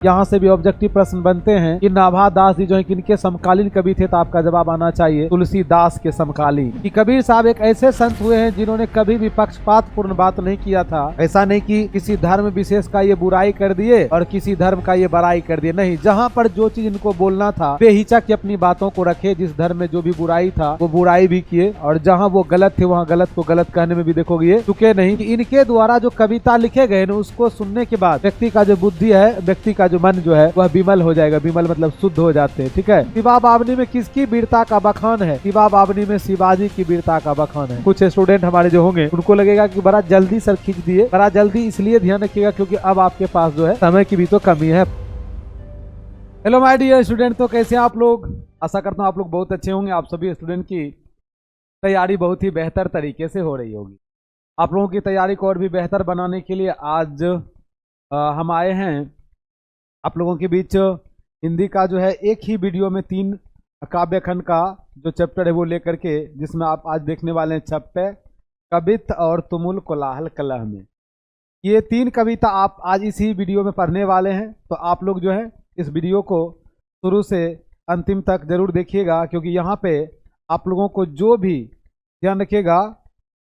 यहाँ से भी ऑब्जेक्टिव प्रश्न बनते हैं कि नाभा दास जी जो है किनके समकालीन कवि थे, तो आपका जवाब आना चाहिए तुलसीदास के समकालीन। कि कबीर साहब एक ऐसे संत हुए हैं जिन्होंने कभी भी पक्षपात पूर्ण बात नहीं किया था। ऐसा नहीं कि किसी धर्म विशेष का ये बुराई कर दिए और किसी धर्म का ये बड़ाई कर दिए, नहीं, जहाँ पर जो चीज इनको बोलना था बेहिचक अपनी बातों को रखे। जिस धर्म में जो भी बुराई था वो बुराई भी किए, और जहाँ वो गलत थे वहाँ गलत को गलत कहने में भी देखोगे ये चुके नहीं। कि इनके द्वारा जो कविता लिखे गए ना, उसको सुनने के बाद व्यक्ति का जो बुद्धि है, व्यक्ति का जो मन जो है वह विमल हो जाएगा। विमल मतलब शुद्ध हो जाते हैं, ठीक है। शिवा बावनी में किसकी वीरता का बखान है? शिवा बावनी में शिवाजी की वीरता का बखान है। कुछ स्टूडेंट हमारे जो होंगे उनको लगेगा कि बड़ा जल्दी सर खींच दिए, बड़ा जल्दी, इसलिए ध्यान रखिएगा क्योंकि अब आपके पास जो है समय की भी तो कमी है। हेलो माय डियर स्टूडेंट, तो कैसे आप लोग? आशा करता हूँ आप लोग बहुत अच्छे होंगे। आप सभी स्टूडेंट की तैयारी बहुत ही बेहतर तरीके से हो रही होगी। आप लोगों की तैयारी को और भी बेहतर बनाने के लिए आज हम आए हैं आप लोगों के बीच। हिंदी का जो है एक ही वीडियो में 3 काव्य खंड का जो चैप्टर है वो लेकर के, जिसमें आप आज देखने वाले हैं छप्पे, कवित और तुमुल कोलाहल कलह में। ये 3 कविता आप आज इसी वीडियो में पढ़ने वाले हैं। तो आप लोग जो है इस वीडियो को शुरू से अंतिम तक जरूर देखिएगा, क्योंकि यहाँ पे आप लोगों को जो भी ध्यान रखिएगा,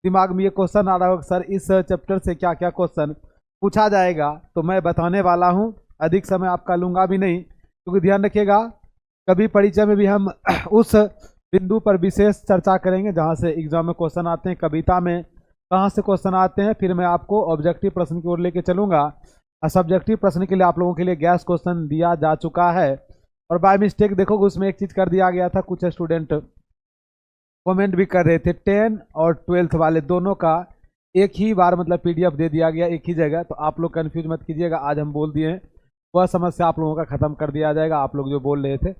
दिमाग में ये क्वेश्चन आ रहा होगा सर इस चैप्टर से क्या क्या क्वेश्चन पूछा जाएगा, तो मैं बताने वाला हूँ। अधिक समय आपका लूंगा भी नहीं, क्योंकि ध्यान रखिएगा कभी परिचय में भी हम उस बिंदु पर विशेष चर्चा करेंगे जहाँ से एग्जाम में क्वेश्चन आते हैं, कविता में कहाँ से क्वेश्चन आते हैं। फिर मैं आपको ऑब्जेक्टिव प्रश्न की ओर लेके चलूंगा। और सब्जेक्टिव प्रश्न के लिए आप लोगों के लिए गैस क्वेश्चन दिया जा चुका है, और बाय मिस्टेक देखोगे उसमें एक चीज़ कर दिया गया था। कुछ स्टूडेंट कमेंट भी कर रहे थे, 10 और 12th वाले दोनों का एक ही बार मतलब PDF दे दिया गया एक ही जगह। तो आप लोग कन्फ्यूज मत कीजिएगा, आज हम बोल दिए हैं वह समस्या आप लोगों का खत्म कर दिया जाएगा, आप लोग जो बोल रहे थे।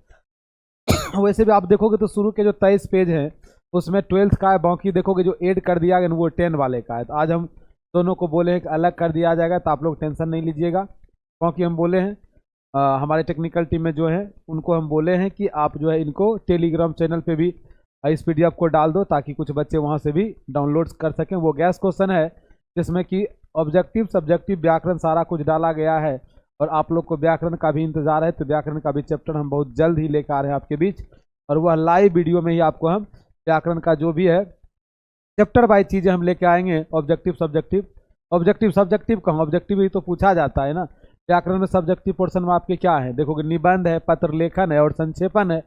वैसे भी आप देखोगे तो शुरू के जो 23 पेज हैं उसमें 12th का है, बाकी देखोगे जो ऐड कर दिया गया वो 10 वाले का है। तो आज हम दोनों को बोले हैं कि अलग कर दिया जाएगा, तो आप लोग टेंशन नहीं लीजिएगा। क्योंकि हम बोले हैं हमारे टेक्निकल टीम में जो है उनको हम बोले हैं कि आप जो है इनको टेलीग्राम चैनल पे भी इस PDF को डाल दो, ताकि कुछ बच्चे वहाँ से भी डाउनलोड कर सकें। वो गैस क्वेश्चन है जिसमें कि ऑब्जेक्टिव सब्जेक्टिव व्याकरण सारा कुछ डाला गया है, और आप लोग को व्याकरण का भी इंतजार है। तो व्याकरण का भी चैप्टर हम बहुत जल्द ही लेकर आ रहे हैं आपके बीच, और वह लाइव वीडियो में ही आपको हम व्याकरण का जो भी है चैप्टर वाइज चीज़ें हम लेके आएंगे। ऑब्जेक्टिव सब्जेक्टिव, ऑब्जेक्टिव सब्जेक्टिव कहाँ, ऑब्जेक्टिव ही तो पूछा जाता है ना। व्याकरण में सब्जेक्टिव पोर्शन में आपके क्या है, देखोगे निबंध है, पत्र लेखन है और संक्षेपण है।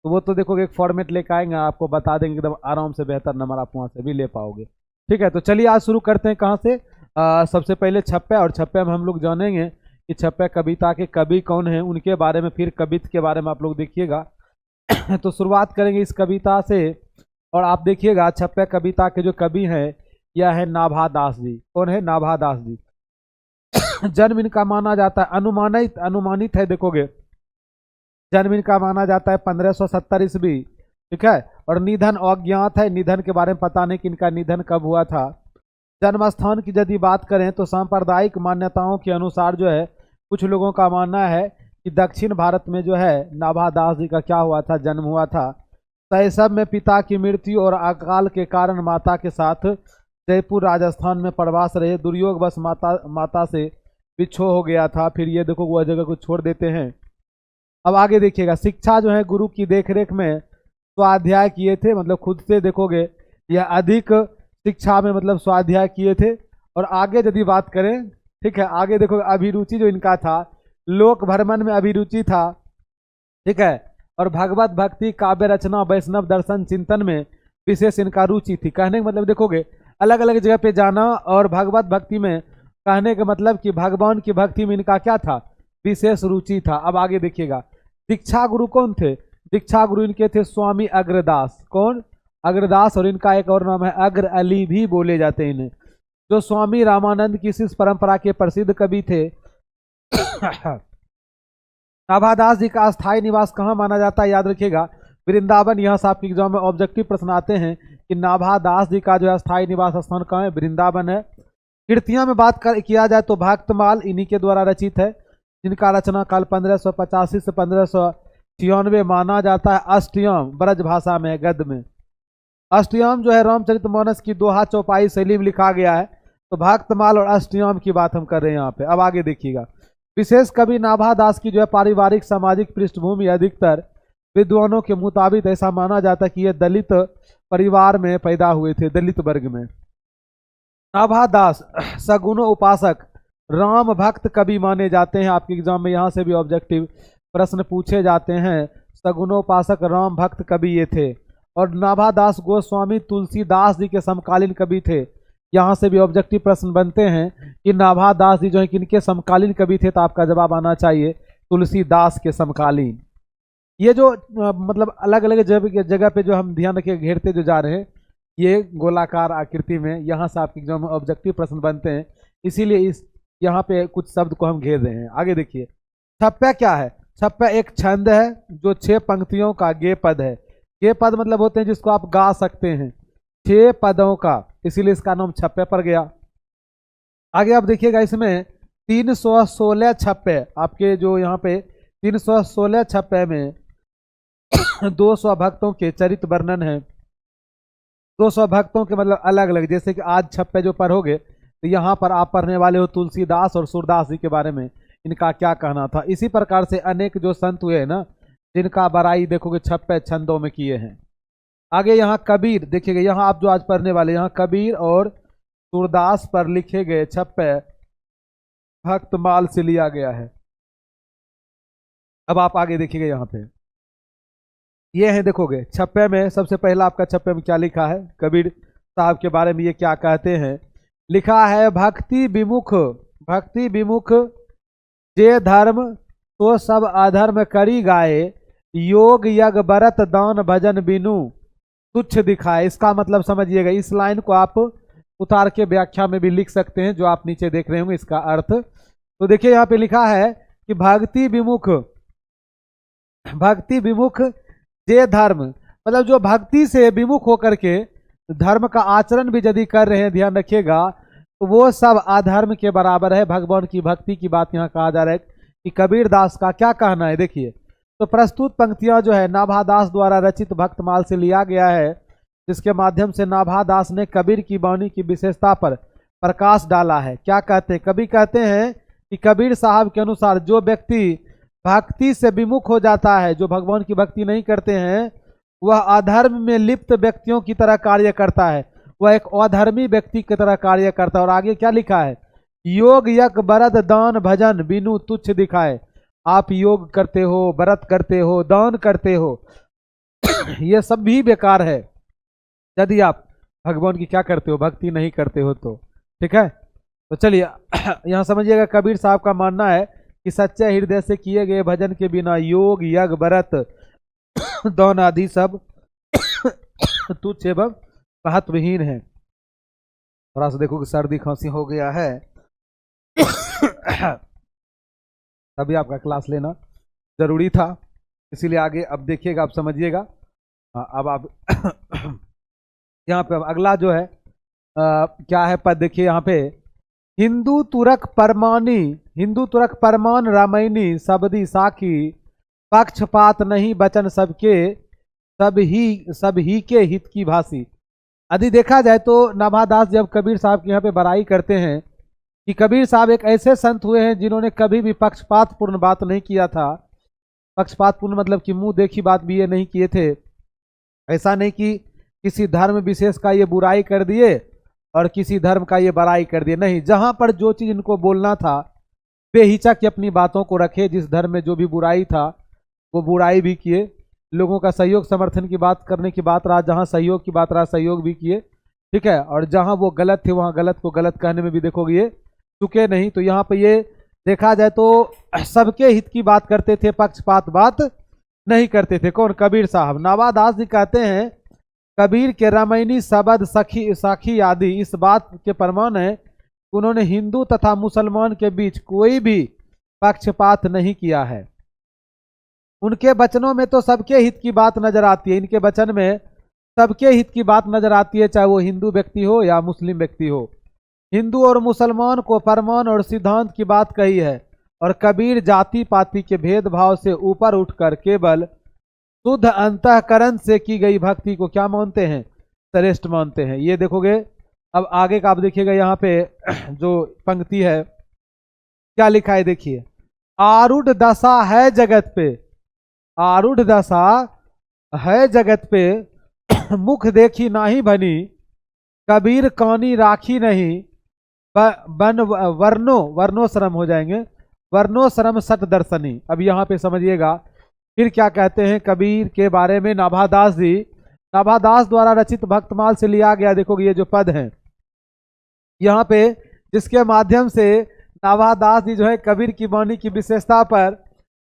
तो वो तो देखोगे एक फॉर्मेट लेकर आएंगे, आपको बता देंगे एकदम आराम से, बेहतर नंबर आप वहाँ से भी ले पाओगे। ठीक है, तो चलिए आज शुरू करते हैं। कहाँ से? सबसे पहले छप्पे, और छप्पे में हम लोग जानेंगे कि छप्पे कविता के कवि कौन हैं, उनके बारे में, फिर कवित के बारे में आप लोग देखिएगा। तो शुरुआत करेंगे इस कविता से, और आप देखिएगा छप्पे कविता के जो कवि हैं यह है नाभा दास जी। कौन है? नाभा दास जी। जन्म इनका माना जाता है, अनुमानित है, देखोगे जन्म इनका माना जाता है 1570 ईस्वी, ठीक है। और निधन अज्ञात है, निधन के बारे में पता नहीं कि इनका निधन कब हुआ था। जन्म स्थान की यदि बात करें तो सांप्रदायिक मान्यताओं के अनुसार जो है कुछ लोगों का मानना है कि दक्षिण भारत में जो है नाभा दास जी का क्या हुआ था, जन्म हुआ था। शैशव में पिता की मृत्यु और अकाल के कारण माता के साथ जयपुर राजस्थान में प्रवास रहे। दुर्योगवश माता से बिछो हो गया था। फिर ये देखो वह जगह को छोड़ देते हैं। अब आगे देखिएगा, शिक्षा जो है गुरु की देखरेख में स्वाध्याय किए थे, मतलब खुद से देखोगे यह अधिक शिक्षा में मतलब स्वाध्याय किए थे। और आगे यदि बात करें, ठीक है, आगे देखो अभिरुचि जो इनका था, लोक भ्रमण में अभिरुचि था, ठीक है। और भगवत भक्ति, काव्य रचना, वैष्णव दर्शन चिंतन में विशेष इनका रुचि थी। कहने का मतलब देखोगे अलग अलग जगह पे जाना, और भगवत भक्ति में कहने का मतलब कि भगवान की भक्ति में इनका क्या था, विशेष रुचि था। अब आगे देखिएगा, दीक्षा गुरु कौन थे? दीक्षा गुरु इनके थे स्वामी अग्रदास। कौन? अग्रदास। और इनका एक और नाम है अग्र अली भी बोले जाते हैं इन्हें, जो स्वामी रामानंद की शिष्य परंपरा के प्रसिद्ध कवि थे। नाभादास जी का अस्थायी निवास कहाँ माना जाता है? याद रखिएगा वृंदावन। यहाँ से आपके एग्जाम में ऑब्जेक्टिव प्रश्न आते हैं कि नाभादास जी का जो अस्थायी निवास स्थान कहाँ है? वृंदावन है। कृतियां में बात किया जाए तो भक्तमाल इन्हीं के द्वारा रचित है, जिनका रचना काल 1585 से 1596 माना जाता है। अष्टयम ब्रज भाषा में है, गद्य में। अष्टयम जो है रामचरितमानस की दोहा चौपाई शैली में लिखा गया है। तो भक्तमाल और अष्टयम की बात हम कर रहे हैं यहाँ पे। अब आगे देखिएगा, विशेष कवि नाभा दास की जो है पारिवारिक सामाजिक पृष्ठभूमि अधिकतर विद्वानों के मुताबिक ऐसा माना जाता है कि ये दलित परिवार में पैदा हुए थे, दलित वर्ग में। नाभा दास सगुनो उपासक राम भक्त कवि माने जाते हैं। आपके एग्जाम में यहाँ से भी ऑब्जेक्टिव प्रश्न पूछे जाते हैं। सगुनोपासक राम भक्त कवि ये थे। और नाभा दास गोस्वामी तुलसीदास जी के समकालीन कवि थे। यहाँ से भी ऑब्जेक्टिव प्रश्न बनते हैं कि नाभा दास जी जो है किनके समकालीन कवि थे, तो आपका जवाब आना चाहिए तुलसीदास के समकालीन। ये जो मतलब अलग अलग जगह पे जो हम ध्यान रखिए घेरते जो जा रहे हैं, ये गोलाकार आकृति में यहाँ से आपके एग्जाम में ऑब्जेक्टिव प्रश्न बनते हैं, इसीलिए इस यहाँ पे कुछ शब्द को हम घेर रहे हैं। आगे देखिए, छप्पा क्या है? छप्पा एक छंद है जो 6 पंक्तियों का गे पद है। गे पद मतलब होते हैं जिसको आप गा सकते हैं, 6 पदों का, इसीलिए इसका नाम छप्पे पर गया। आगे आप देखिएगा इसमें 316 छप्पे, आपके जो यहाँ पे 316 छप्पे में 200 भक्तों के चरित्र वर्णन है। 200 भक्तों के मतलब अलग अलग, जैसे कि आज छप्पे जो पढ़ोगे तो यहाँ पर आप पढ़ने वाले हो तुलसीदास और सूरदास जी के बारे में, इनका क्या कहना था। इसी प्रकार से अनेक जो संत हुए हैं ना, जिनका बड़ाई देखोगे छप्पे छंदों में किए हैं। आगे यहाँ कबीर देखिएगा, यहाँ आप जो आज पढ़ने वाले, यहाँ कबीर और सूरदास पर लिखे गए छप्पे भक्तमाल से लिया गया है। अब आप आगे देखिएगा, यहाँ पे ये है, देखोगे छप्पे में सबसे पहला आपका छप्पे में क्या लिखा है, कबीर साहब के बारे में ये क्या कहते हैं। लिखा है, भक्ति विमुख जे धर्म तो सब अधर्म करी गाए, योग यज्ञ व्रत दान भजन बिनु तुच्छ दिखाए। इसका मतलब समझिएगा, इस लाइन को आप उतार के व्याख्या में भी लिख सकते हैं, जो आप नीचे देख रहे होंगे इसका अर्थ। तो देखिए यहाँ पे लिखा है कि भक्ति विमुख जे धर्म, मतलब जो भक्ति से विमुख होकर के धर्म का आचरण भी यदि कर रहे हैं, ध्यान रखिएगा, तो वो सब अधर्म के बराबर है। भगवान की भक्ति की बात यहाँ कहा जा रहा है कि कबीर दास का क्या कहना है। देखिए, तो प्रस्तुत पंक्तियां जो है नाभा दास द्वारा रचित भक्तमाल से लिया गया है, जिसके माध्यम से नाभा दास ने कबीर की वाणी की विशेषता पर प्रकाश डाला है। क्या कहते हैं? कवि कहते हैं कि कबीर साहब के अनुसार जो व्यक्ति भक्ति से विमुख हो जाता है, जो भगवान की भक्ति नहीं करते हैं, वह अधर्म में लिप्त व्यक्तियों की तरह कार्य करता है, वह एक अधर्मी व्यक्ति की तरह कार्य करता है। और आगे क्या लिखा है, योग यज्ञ व्रत दान भजन बिनु तुच्छ दिखाए। आप योग करते हो, व्रत करते हो, दान करते हो, ये सब भी बेकार है यदि आप भगवान की क्या करते हो, भक्ति नहीं करते हो तो। ठीक है, तो चलिए यहाँ समझिएगा, कबीर साहब का मानना है कि सच्चे हृदय से किए गए भजन के बिना योग यज्ञ व्रत दान आदि सब तुच्छ एवं महत्वहीन है। थोड़ा सा देखो कि सर्दी खांसी हो गया है, तभी आपका क्लास लेना जरूरी था, इसीलिए आगे अब देखिएगा, आप समझिएगा। अब आप यहाँ पे अगला जो है क्या है पद, देखिए यहाँ पे, हिंदू तुरक परमान रामायणी सबदी साखी, पक्षपात नहीं बचन सबके सब ही के हित की भाषी। यदि देखा जाए तो नाभा दास जब कबीर साहब की यहाँ पे बड़ाई करते हैं कि कबीर साहब एक ऐसे संत हुए हैं जिन्होंने कभी भी पक्षपातपूर्ण बात नहीं किया था। पक्षपातपूर्ण मतलब कि मुंह देखी बात भी ये नहीं किए थे। ऐसा नहीं कि किसी धर्म विशेष का ये बुराई कर दिए और किसी धर्म का ये बड़ाई कर दिए, नहीं, जहां पर जो चीज इनको बोलना था बेहिचक अपनी बातों को रखे। जिस धर्म में जो भी बुराई था वो बुराई भी किए, लोगों का सहयोग समर्थन की बात करने की बात रहा, जहां सहयोग की बात रहा सहयोग भी किए। ठीक है, और जहां वो गलत थे वहां गलत को गलत कहने में भी देखोगे ये चुके नहीं। तो यहाँ पे ये देखा जाए तो सबके हित की बात करते थे, पक्षपात बात नहीं करते थे। कौन? कबीर साहब। नाभा दास जी कहते हैं, कबीर के रामायणी शब्द साखी आदि इस बात के प्रमाण है, उन्होंने हिंदू तथा मुसलमान के बीच कोई भी पक्षपात नहीं किया है। उनके वचनों में तो सबके हित की बात नजर आती है, इनके वचन में सबके हित की बात नजर आती है, चाहे वो हिंदू व्यक्ति हो या मुस्लिम व्यक्ति हो। हिंदू और मुसलमान को प्रमाण और सिद्धांत की बात कही है, और कबीर जाति पाति के भेदभाव से ऊपर उठकर केवल शुद्ध अंतःकरण से की गई भक्ति को क्या मानते हैं? श्रेष्ठ मानते हैं। ये देखोगे, अब आगे का आप देखिएगा, यहाँ पे जो पंक्ति है क्या लिखा है, देखिए, आरूढ़ दशा है जगत पे, आरूढ़ दशा है जगत पे, मुख देखी नाही बनी, कबीर कौनी राखी नहीं, बन वर्णो, वर्णो श्रम हो जाएंगे, वर्णो श्रम सत दर्शनी। अब यहाँ पे समझिएगा फिर क्या कहते हैं कबीर के बारे में। नाभादास जी, नाभादास द्वारा रचित भक्तमाल से लिया गया, देखोगे ये जो पद हैं यहाँ पे, जिसके माध्यम से नाभादास जी जो है कबीर की वाणी की विशेषता पर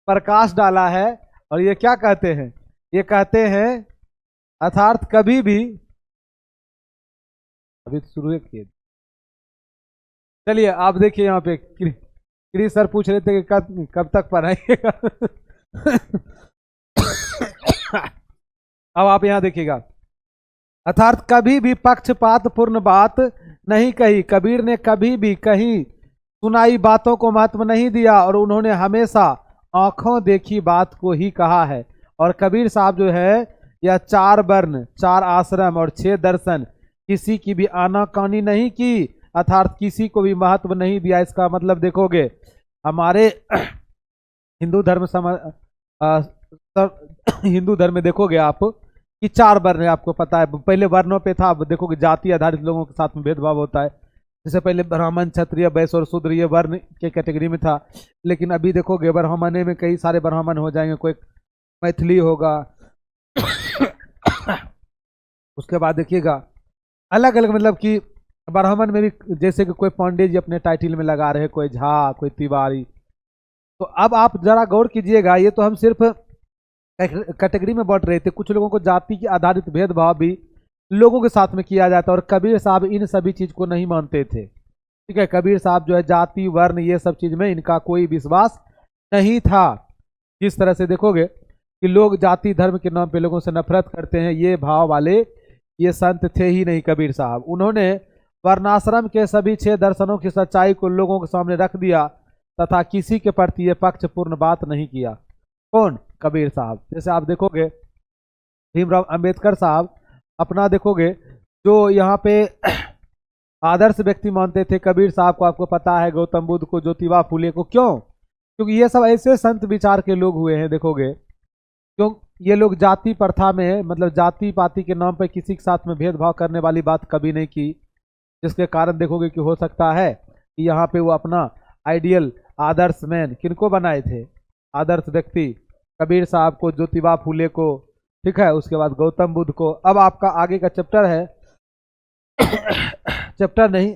प्रकाश डाला है। और ये क्या कहते हैं, ये कहते हैं अर्थात कभी भी, अभी शुरू किए, चलिए आप देखिए यहाँ पे क्री सर पूछ रहे थे कि कब तक पढ़ाइएगा। अब आप यहां देखिएगा, अर्थात कभी भी पक्षपात पूर्ण बात नहीं कही, कबीर ने कभी भी कहीं सुनाई बातों को महत्व नहीं दिया और उन्होंने हमेशा आंखों देखी बात को ही कहा है। और कबीर साहब जो है यह 4 वर्ण, 4 आश्रम और 6 दर्शन, किसी की भी आनाकानी नहीं की, अर्थात किसी को भी महत्व नहीं दिया। इसका मतलब देखोगे हमारे हिंदू धर्म हिंदू धर्म में देखोगे आप कि 4 वर्ण है, आपको पता है। पहले वर्णों पे था, अब देखोगे जाति आधारित लोगों के साथ में भेदभाव होता है। जैसे पहले ब्राह्मण, क्षत्रिय, वैश्य और शूद्र ये वर्ण के कैटेगरी में था, लेकिन अभी देखोगे ब्राह्मणे में कई सारे ब्राह्मण हो जाएंगे, कोई मैथिली होगा। उसके बाद देखिएगा अलग अलग, मतलब कि ब्राह्मण में भी जैसे कि कोई पांडे जी अपने टाइटल में लगा रहे, कोई झा, कोई तिवारी। तो अब आप जरा गौर कीजिएगा, ये तो हम सिर्फ कैटेगरी में बांट रहे थे, कुछ लोगों को जाति के आधारित भेदभाव भी लोगों के साथ में किया जाता है। और कबीर साहब इन सभी चीज को नहीं मानते थे, ठीक है। कबीर साहब जो है जाति, वर्ण, ये सब चीज में इनका कोई विश्वास नहीं था। जिस तरह से देखोगे कि लोग जाति धर्म के नाम पे लोगों से नफरत करते हैं, ये भाव वाले ये संत थे ही नहीं कबीर साहब। उन्होंने वर्णाश्रम के सभी 6 दर्शनों की सच्चाई को लोगों के सामने रख दिया तथा किसी के प्रति ये पक्षपूर्ण बात नहीं किया। कौन? कबीर साहब। जैसे आप देखोगे भीमराव अंबेडकर साहब अपना देखोगे जो यहाँ पे आदर्श व्यक्ति मानते थे कबीर साहब को, आपको पता है, गौतम बुद्ध को, ज्योतिबा फुले को। क्यों? क्योंकि ये सब ऐसे संत विचार के लोग हुए हैं। देखोगे क्यों ये लोग जाति प्रथा में, मतलब जाति पाति के नाम पर किसी के साथ में भेदभाव करने वाली बात कभी नहीं की, जिसके कारण देखोगे कि हो सकता है कि यहाँ पे वो अपना आइडियल आदर्श मैन किनको बनाए थे, आदर्श व्यक्ति कबीर साहब को, ज्योतिबा फुले को, ठीक है, उसके बाद गौतम बुद्ध को। अब आपका आगे का चैप्टर है चैप्टर नहीं,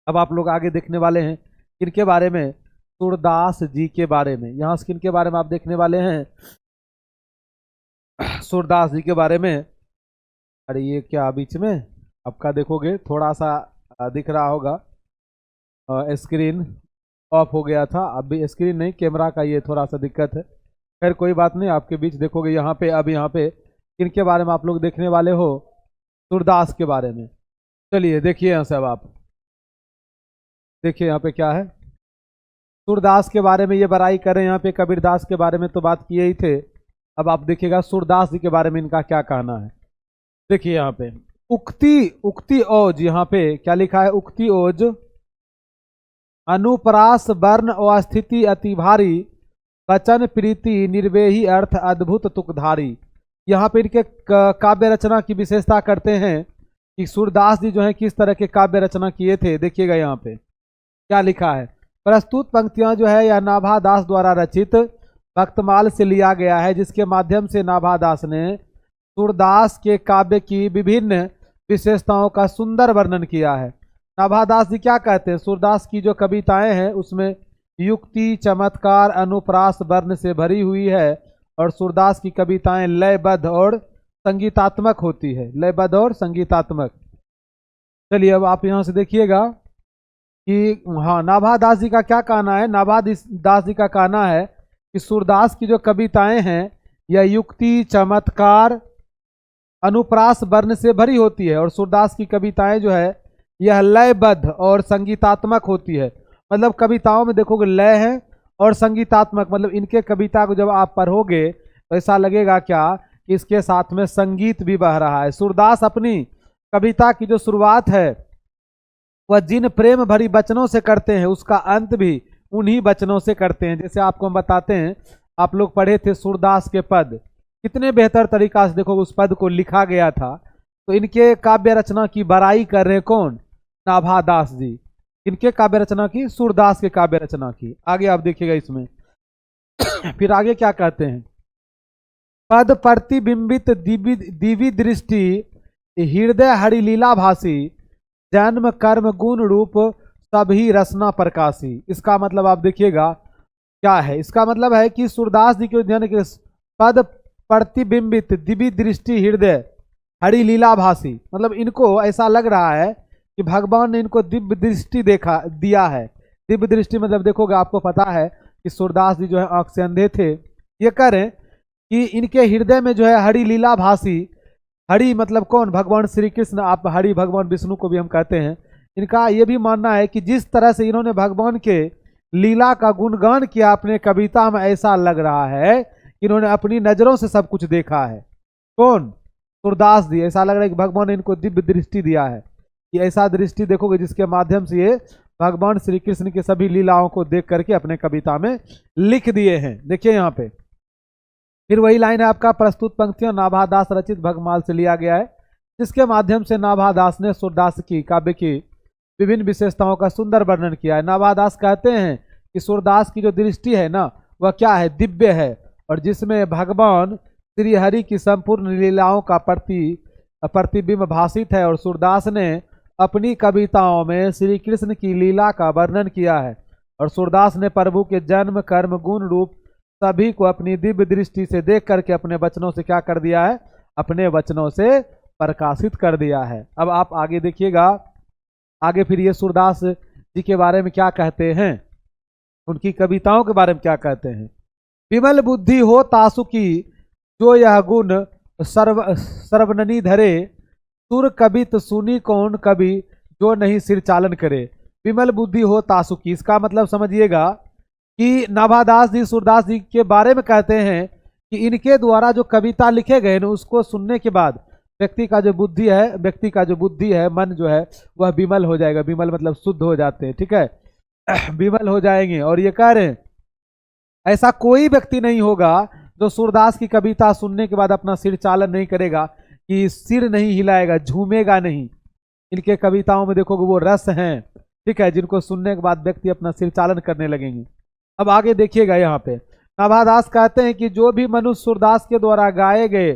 अब आप लोग आगे देखने वाले हैं किनके बारे में, सूरदास जी के बारे में। यहाँ से किनके बारे में आप देखने वाले हैं, सूरदास जी के बारे में। अरे ये क्या बीच में आपका देखोगे थोड़ा सा दिख रहा होगा, स्क्रीन ऑफ हो गया था, अभी स्क्रीन नहीं, कैमरा का ये थोड़ा सा दिक्कत है। खैर कोई बात नहीं, आपके बीच देखोगे यहाँ पे, अब यहाँ पे किनके बारे में आप लोग देखने वाले हो, सूरदास के बारे में। चलिए देखिए यहाँ से, अब आप देखिए यहाँ पे क्या है, सूरदास के बारे में ये बड़ाई करें। यहाँ पे कबीरदास के बारे में तो बात किए ही थे, अब आप देखिएगा सूरदास जी के बारे में इनका क्या कहना है। देखिए यहाँ पे उक्ति ओज, यहाँ पे क्या लिखा है, उक्ति ओज, अनुप्रास वर्ण और स्थिति अति भारी, वचन प्रीति निर्वेही अर्थ अद्भुत तुकधारी। यहाँ पे इनके काव्य रचना की विशेषता करते हैं कि सूरदास जी जो है किस तरह के काव्य रचना किए थे। देखिएगा यहाँ पे क्या लिखा है, प्रस्तुत पंक्तियां जो है यह नाभादास द्वारा रचित भक्तमाल से लिया गया है, जिसके माध्यम से नाभादास ने सूरदास के काव्य की विभिन्न विशेषताओं का सुंदर वर्णन किया है। नाभादास जी क्या कहते हैं, सूरदास की जो कविताएं हैं उसमें युक्ति, चमत्कार, अनुप्रास वर्ण से भरी हुई है और सूरदास की कविताएं लयबद्ध और संगीतात्मक होती है, लयबद्ध और संगीतात्मक। चलिए अब आप यहां से देखिएगा कि हाँ, नाभादास जी का क्या कहना है। नाभादास जी का कहना है कि सूरदास की जो कविताएं हैं यह युक्ति, चमत्कार, अनुप्रास वर्ण से भरी होती है और सूरदास की कविताएं जो है यह लयबद्ध और संगीतात्मक होती है। मतलब कविताओं में देखोगे लय है और संगीतात्मक, मतलब इनके कविता को जब आप पढ़ोगे तो ऐसा लगेगा क्या कि इसके साथ में संगीत भी बह रहा है। सूरदास अपनी कविता की जो शुरुआत है वह जिन प्रेम भरी वचनों से करते हैं, उसका अंत भी उन्हीं वचनों से करते हैं। जैसे आपको हम बताते हैं, आप लोग पढ़े थे सूरदास के पद, कितने बेहतर तरीका से देखो उस पद को लिखा गया था। तो इनके काव्य रचना की बड़ाई कर रहे कौन? नाभादास जी। इनके काव्य रचना की, सूरदास के काव्य रचना की। आगे आप देखिएगा इसमें फिर आगे क्या कहते हैं, पद प्रतिबिंबित दिव्य दृष्टि हृदय हरिलीला भाषी जन्म कर्म गुण रूप सभी रसना प्रकाशी। इसका मतलब आप देखिएगा क्या है। इसका मतलब है कि सूरदास जी के जन के पद प्रतिबिंबित दिव्य दृष्टि हृदय हरिलीला भाषी, मतलब इनको ऐसा लग रहा है कि भगवान ने इनको दिव्य दृष्टि दिया है। दिव्य दृष्टि मतलब देखोगे आपको पता है कि सूरदास जी जो है आंख से अंधे थे। ये करें कि इनके हृदय में जो है हरि लीला भाषी, हरि मतलब कौन? भगवान श्री कृष्ण। आप हरि भगवान विष्णु को भी हम कहते हैं। इनका ये भी मानना है कि जिस तरह से इन्होंने भगवान के लीला का गुणगान किया अपने कविता में, ऐसा लग रहा है कि इन्होंने अपनी नजरों से सब कुछ देखा है। कौन? सूरदास जी। ऐसा लग रहा है कि भगवान ने इनको दिव्य दृष्टि दिया है। ये ऐसा दृष्टि देखोगे जिसके माध्यम से ये भगवान श्री कृष्ण की सभी लीलाओं को देख करके अपने कविता में लिख दिए हैं। देखिए यहाँ पे फिर वही लाइन है आपका, प्रस्तुत पंक्तियां नाभादास रचित भगमाल से लिया गया है, जिसके माध्यम से नाभादास ने सूरदास की काव्य की विभिन्न विशेषताओं का सुंदर वर्णन किया है। नाभादास कहते हैं कि सूरदास की जो दृष्टि है ना, वह क्या है? दिव्य है, और जिसमें भगवान श्री हरि की संपूर्ण लीलाओं का प्रतिबिंब भाषित है। और सूरदास ने अपनी कविताओं में श्री कृष्ण की लीला का वर्णन किया है। और सूरदास ने प्रभु के जन्म कर्म गुण रूप सभी को अपनी दिव्य दृष्टि से देख करके अपने वचनों से क्या कर दिया है? अपने वचनों से प्रकाशित कर दिया है। अब आप आगे देखिएगा, आगे फिर ये सूरदास जी के बारे में क्या कहते हैं, उनकी कविताओं के बारे में क्या कहते हैं। विमल बुद्धि हो तासु की जो यह गुण सर्वननी धरे, सुर कवित सुनी कौन कवि जो नहीं सिर चालन करे। विमल बुद्धि हो तासु की, इसका मतलब समझिएगा कि नाभादास जी सूरदास जी के बारे में कहते हैं कि इनके द्वारा जो कविता लिखे गए ना, उसको सुनने के बाद व्यक्ति का जो बुद्धि है, मन जो है वह विमल हो जाएगा। विमल मतलब शुद्ध हो जाते हैं, ठीक है, विमल हो जाएंगे। और ये कह रहे हैं ऐसा कोई व्यक्ति नहीं होगा जो सूरदास की कविता सुनने के बाद अपना सिर चालन नहीं करेगा, कि सिर नहीं हिलाएगा, झूमेगा नहीं। इनके कविताओं में देखोगे वो रस हैं, ठीक है, जिनको सुनने के बाद व्यक्ति अपना सिर चालन करने लगेंगे। अब आगे देखिएगा यहाँ पे नाभादास कहते हैं कि जो भी मनुष्य सूरदास के द्वारा गाए गए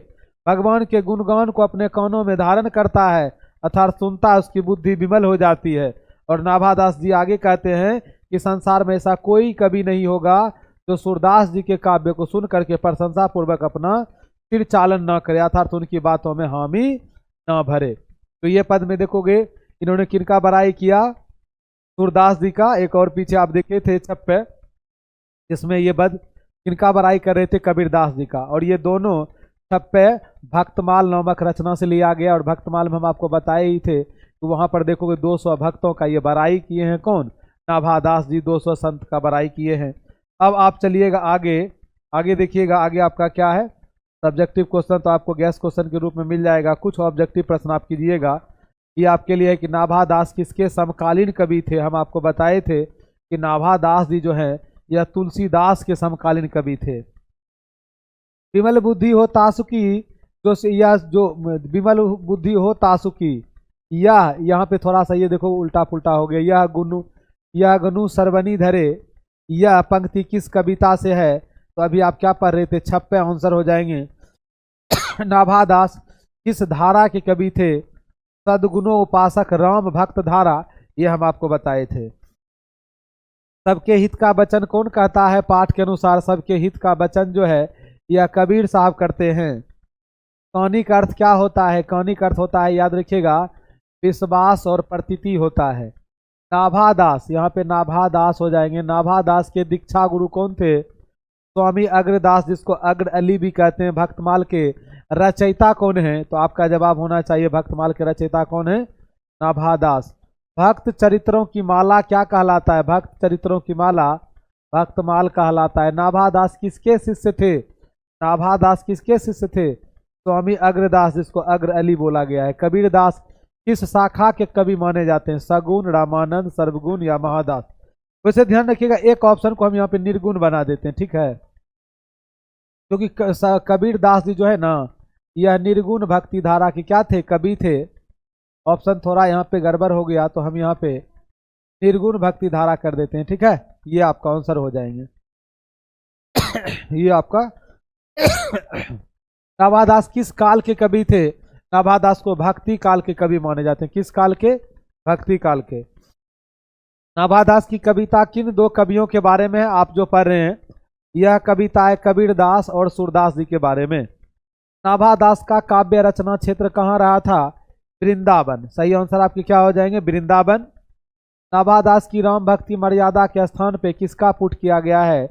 भगवान के गुणगान को अपने कानों में धारण करता है अर्थात सुनता है, उसकी बुद्धि विमल हो जाती है। और नाभादास जी आगे कहते हैं कि संसार में ऐसा कोई कवि नहीं होगा जो सूरदास जी के काव्य को सुन करके प्रशंसा पूर्वक अपना सिर चालन न करे, अर्थात उनकी बातों में हामी न भरे। तो ये पद में देखोगे इन्होंने किनका बड़ाई किया? सूरदास जी का। एक और पीछे आप देखे थे छप्पे, जिसमें ये पद किनका बड़ाई कर रहे थे? कबीरदास जी का। और ये दोनों छप्पे भक्तमाल नामक रचना से लिया गया। और भक्तमाल में हम आपको बताए ही थे तो वहां पर देखोगे 200 भक्तों का ये बड़ाई किए हैं। कौन? नाभादास जी 200 संत का बड़ाई किए हैं। अब आप चलिएगा आगे देखिएगा, आगे आपका क्या है? सब्जेक्टिव क्वेश्चन तो आपको गैस क्वेश्चन के रूप में मिल जाएगा। कुछ ऑब्जेक्टिव प्रश्न आप कीजिएगा। ये आपके लिए है कि नाभादास किसके समकालीन कवि थे। हम आपको बताए थे कि नाभादास जी जो है यह तुलसीदास के समकालीन कवि थे। विमल बुद्धि हो तासुकी जो विमल बुद्धि हो तासुकी, यह यहाँ पे थोड़ा सा ये देखो उल्टा पुल्टा हो गया। यह गनु सर्वनी धरे, यह पंक्ति किस कविता से है? तो अभी आप क्या पढ़ रहे थे? छप्पे आंसर हो जाएंगे। नाभादास किस धारा के कवि थे? सद्गुणों उपासक राम भक्त धारा, ये हम आपको बताए थे। सबके हित का वचन कौन कहता है? पाठ के अनुसार सबके हित का वचन जो है यह कबीर साहब करते हैं। कौनी का अर्थ क्या होता है? कौनी का अर्थ होता है, याद रखिएगा, विश्वास और प्रतीति होता है। नाभादास, यहाँ पे नाभादास हो जाएंगे। नाभादास के दीक्षा गुरु कौन थे? स्वामी अग्रदास, जिसको अग्र अली भी कहते हैं। भक्तमाल के रचयिता कौन है? तो आपका जवाब होना चाहिए भक्तमाल के रचयिता कौन है? नाभादास। भक्त चरित्रों की माला क्या कहलाता है? भक्त चरित्रों की माला भक्तमाल कहलाता है। नाभादास किसके शिष्य थे? नाभादास किसके शिष्य थे? स्वामी अग्रदास, जिसको अग्र अली बोला गया है। कबीरदास किस शाखा के कवि माने जाते हैं? सगुण, रामानंद, सर्वगुण या महादास? वैसे ध्यान रखिएगा, एक ऑप्शन को हम यहाँ पे निर्गुण बना देते हैं, ठीक है, क्योंकि कबीर दास जी जो है ना, यह निर्गुण भक्ति धारा के क्या थे, कवि थे। ऑप्शन थोड़ा यहाँ पे गड़बड़ हो गया, तो हम यहाँ पे निर्गुण भक्ति धारा कर देते हैं, ठीक है। ये आपका आंसर हो जाएंगे। ये आपका नाभादास किस काल के कवि थे? नाभादास को भक्ति काल के कवि माने जाते हैं। किस काल के? भक्ति काल के। नाभादास की कविता किन दो कवियों के बारे में है? आप जो पढ़ रहे हैं यह कविता है कबीरदास और सूरदास जी के बारे में। नाभादास का काव्य रचना क्षेत्र कहाँ रहा था? वृंदावन। सही आंसर आपके क्या हो जाएंगे? वृंदावन। नाभादास की राम भक्ति मर्यादा के स्थान पे किसका पुट किया गया है?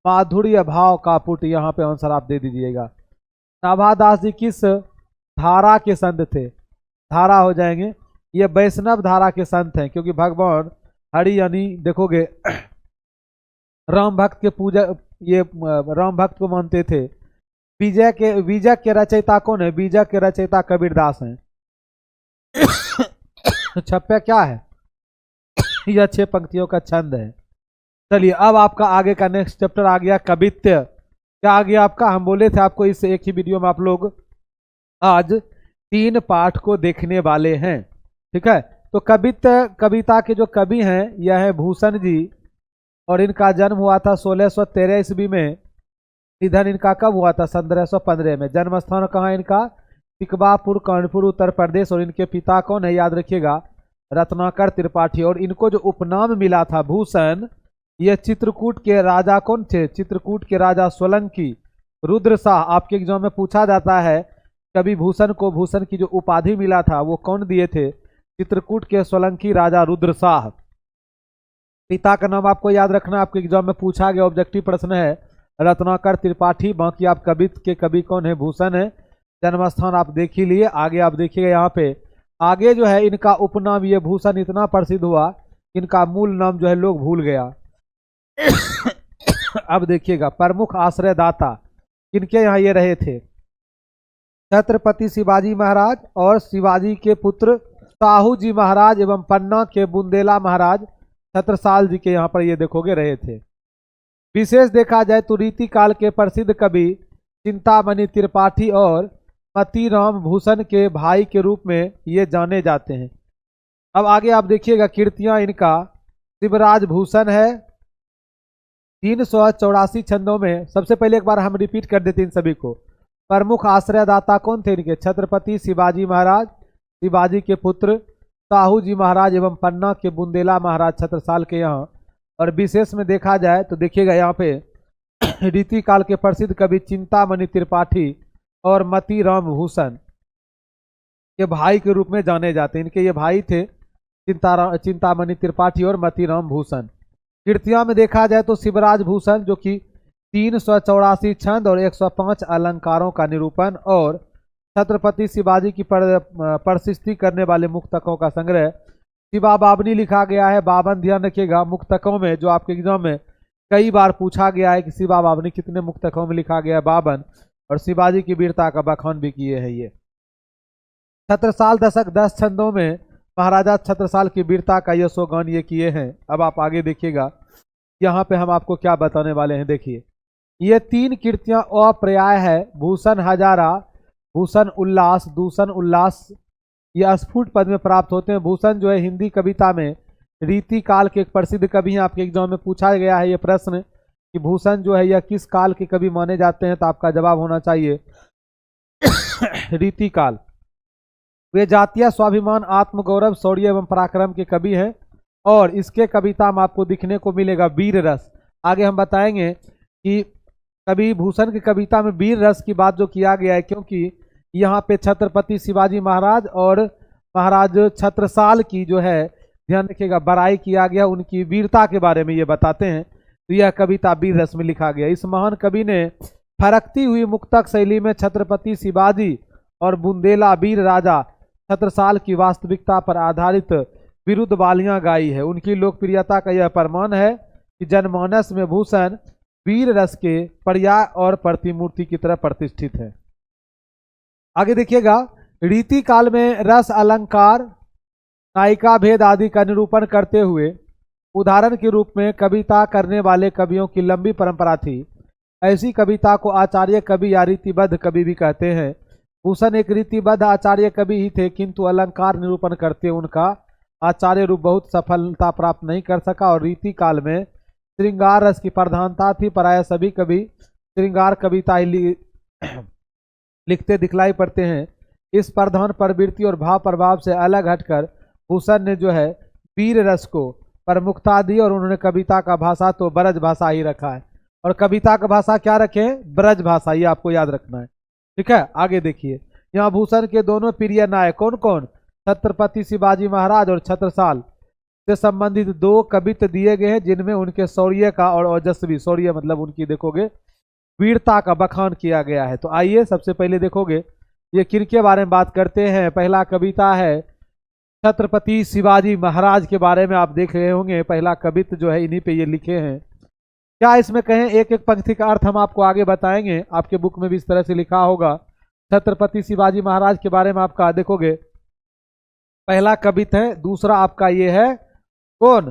माधुर्य भाव का पुट। यहाँ पे आंसर आप दे दीजिएगा। नाभादास जी किस धारा के संत थे? धारा हो जाएंगे, ये वैष्णव धारा के संत हैं, क्योंकि भगवान हरि यानी देखोगे राम भक्त के पूजा, ये राम भक्त को मानते थे। बीजक के रचयिता कौन है? बीजक के रचयिता कबीरदास हैं। छप्पा क्या है? यह 6 पंक्तियों का छंद है। चलिए अब आपका आगे का नेक्स्ट चैप्टर आ गया कवित्य। क्या आ गया आपका? हम बोले थे आपको इस एक ही वीडियो में आप लोग आज 3 पाठ को देखने वाले हैं, ठीक है। तो कवित्य कविता के जो कवि हैं यह है भूषण जी, और इनका जन्म हुआ था 1613 ईस्वी में। निधन इनका कब हुआ था? 1515 में। जन्म स्थान कहाँ इनका? तिकवापुर, कानपुर, उत्तर प्रदेश। और इनके पिता कौन है? याद रखिएगा, रत्नाकर त्रिपाठी। और इनको जो उपनाम मिला था भूषण, ये चित्रकूट के राजा कौन थे? चित्रकूट के राजा सोलंकी रुद्र शाह। आपके एग्जाम में पूछा जाता है कवि भूषण को भूषण की जो उपाधि मिला था वो कौन दिए थे? चित्रकूट के सोलंकी राजा रुद्र शाह। पिता का नाम आपको याद रखना, आपके एग्जाम में पूछा गया ऑब्जेक्टिव प्रश्न है, रत्नाकर त्रिपाठी। बाकी आप कवित्व के कवि कौन है? भूषण है। जन्म स्थान आप देख ही लिए। आगे आप देखिएगा यहाँ पे आगे जो है इनका उपनाम, ये भूषण इतना प्रसिद्ध हुआ, इनका मूल नाम जो है लोग भूल गया। अब देखिएगा प्रमुख आश्रयदाता किनके यहाँ ये रहे थे? छत्रपति शिवाजी महाराज और शिवाजी के पुत्र साहू जी महाराज एवं पन्ना के बुंदेला महाराज छत्रसाल जी के यहाँ पर ये देखोगे रहे थे। विशेष देखा जाए तो रीति काल के प्रसिद्ध कवि चिंतामणि त्रिपाठी और मतीराम भूषण के भाई के रूप में ये जाने जाते हैं। अब आगे आप देखिएगा कीर्तियां इनका। शिवराज भूषण है 384 छंदों में। सबसे पहले एक बार हम रिपीट कर देते हैं इन सभी को। प्रमुख आश्रयदाता कौन थे इनके? छत्रपति शिवाजी महाराज, शिवाजी के पुत्र साहू जी महाराज एवं पन्ना के बुंदेला महाराज छत्रसाल के यहाँ। और विशेष में देखा जाए तो देखिएगा यहाँ पे रीति काल के प्रसिद्ध कवि चिंतामणि त्रिपाठी और मतीराम भूषण के भाई के रूप में जाने जाते हैं। इनके ये भाई थे चिंतामणि त्रिपाठी और मतीराम भूषण। कीर्तियां में देखा जाए तो शिवराज भूषण जो कि 384 छंद और 105 अलंकारों का निरूपण और छत्रपति शिवाजी की प्रशस्ति करने वाले मुक्तकों का संग्रह। शिवा बावनी लिखा गया है। बावन ध्यान रखिएगा मुक्तकों में, जो आपके एग्जाम में कई बार पूछा गया है कि शिवा बावनी कितने मुक्तकों में लिखा गया है? 52। और शिवाजी की वीरता का बखान भी किए हैं ये। छत्रसाल दशक 10 छंदों में महाराजा छत्रसाल की वीरता का यशोगान ये किए हैं। अब आप आगे देखिएगा यहाँ पे हम आपको क्या बताने वाले हैं। देखिए ये 3 कीर्तियां अपर्याय है। भूषण हजारा, भूषण उल्लास, दूषण उल्लास, ये स्फुट पद में प्राप्त होते हैं। भूषण जो है हिंदी कविता में रीति काल के एक प्रसिद्ध कवि हैं। आपके एग्जाम में पूछा गया है ये प्रश्न कि भूषण जो है यह किस काल के कवि माने जाते हैं, तो आपका जवाब होना चाहिए रीति काल। वे जातीय स्वाभिमान, आत्मगौरव, शौर्य एवं पराक्रम के कवि हैं। और इसके कविता में आपको दिखने को मिलेगा वीर रस। आगे हम बताएंगे कि कवि भूषण की कविता में वीर रस की बात जो किया गया है, क्योंकि यहाँ पे छत्रपति शिवाजी महाराज और महाराज छत्रसाल की जो है ध्यान रखिएगा बड़ाई किया गया, उनकी वीरता के बारे में ये बताते हैं। तो यह कविता वीर रस में लिखा गया। इस महान कवि ने फरकती हुई मुक्तक शैली में छत्रपति शिवाजी और बुंदेला वीर राजा छत्रसाल की वास्तविकता पर आधारित विरुद्ध वालियां गाई है। उनकी लोकप्रियता का यह प्रमाण है कि जनमानस में भूषण वीर रस के पर्याय और प्रतिमूर्ति की तरह प्रतिष्ठित है। आगे देखिएगा रीति काल में रस, अलंकार, नायिका भेद आदि का निरूपण करते हुए उदाहरण के रूप में कविता करने वाले कवियों की लंबी परंपरा थी। ऐसी कविता को आचार्य कवि या रीतिबद्ध कवि भी कहते हैं। भूषण एक रीतिबद्ध आचार्य कवि ही थे, किंतु अलंकार निरूपण करते उनका आचार्य रूप बहुत सफलता प्राप्त नहीं कर सका और रीति काल में श्रृंगार रस की प्रधानता थी। प्रायः सभी कवि श्रृंगार कविता ही लिखते दिखलाई पड़ते हैं। इस प्रधान प्रवृत्ति और भाव प्रभाव से अलग हटकर भूषण ने जो है वीर रस को प्रमुखता दी और उन्होंने कविता का भाषा तो ब्रज भाषा ही रखा है। और कविता का भाषा क्या रखे? ब्रज भाषा, ये आपको याद रखना है। ठीक है, आगे देखिए। यहाँ भूषण के दोनों प्रिय नायक कौन कौन? छत्रपति शिवाजी महाराज और छत्रसाल से संबंधित 2 कवित्व दिए गए हैं, जिनमें उनके शौर्य का और ओजस्वी, शौर्य मतलब उनकी देखोगे वीरता का बखान किया गया है। तो आइए सबसे पहले देखोगे ये किनके बारे में बात करते हैं। पहला कविता है छत्रपति शिवाजी महाराज के बारे में, आप देख रहे होंगे पहला कवित्व जो है इन्हीं पे ये लिखे हैं। क्या इसमें कहें, एक एक पंक्ति का अर्थ हम आपको आगे बताएंगे, आपके बुक में भी इस तरह से लिखा होगा। छत्रपति शिवाजी महाराज के बारे में आपका देखोगे पहला कवित्व है, दूसरा आपका ये है कौन?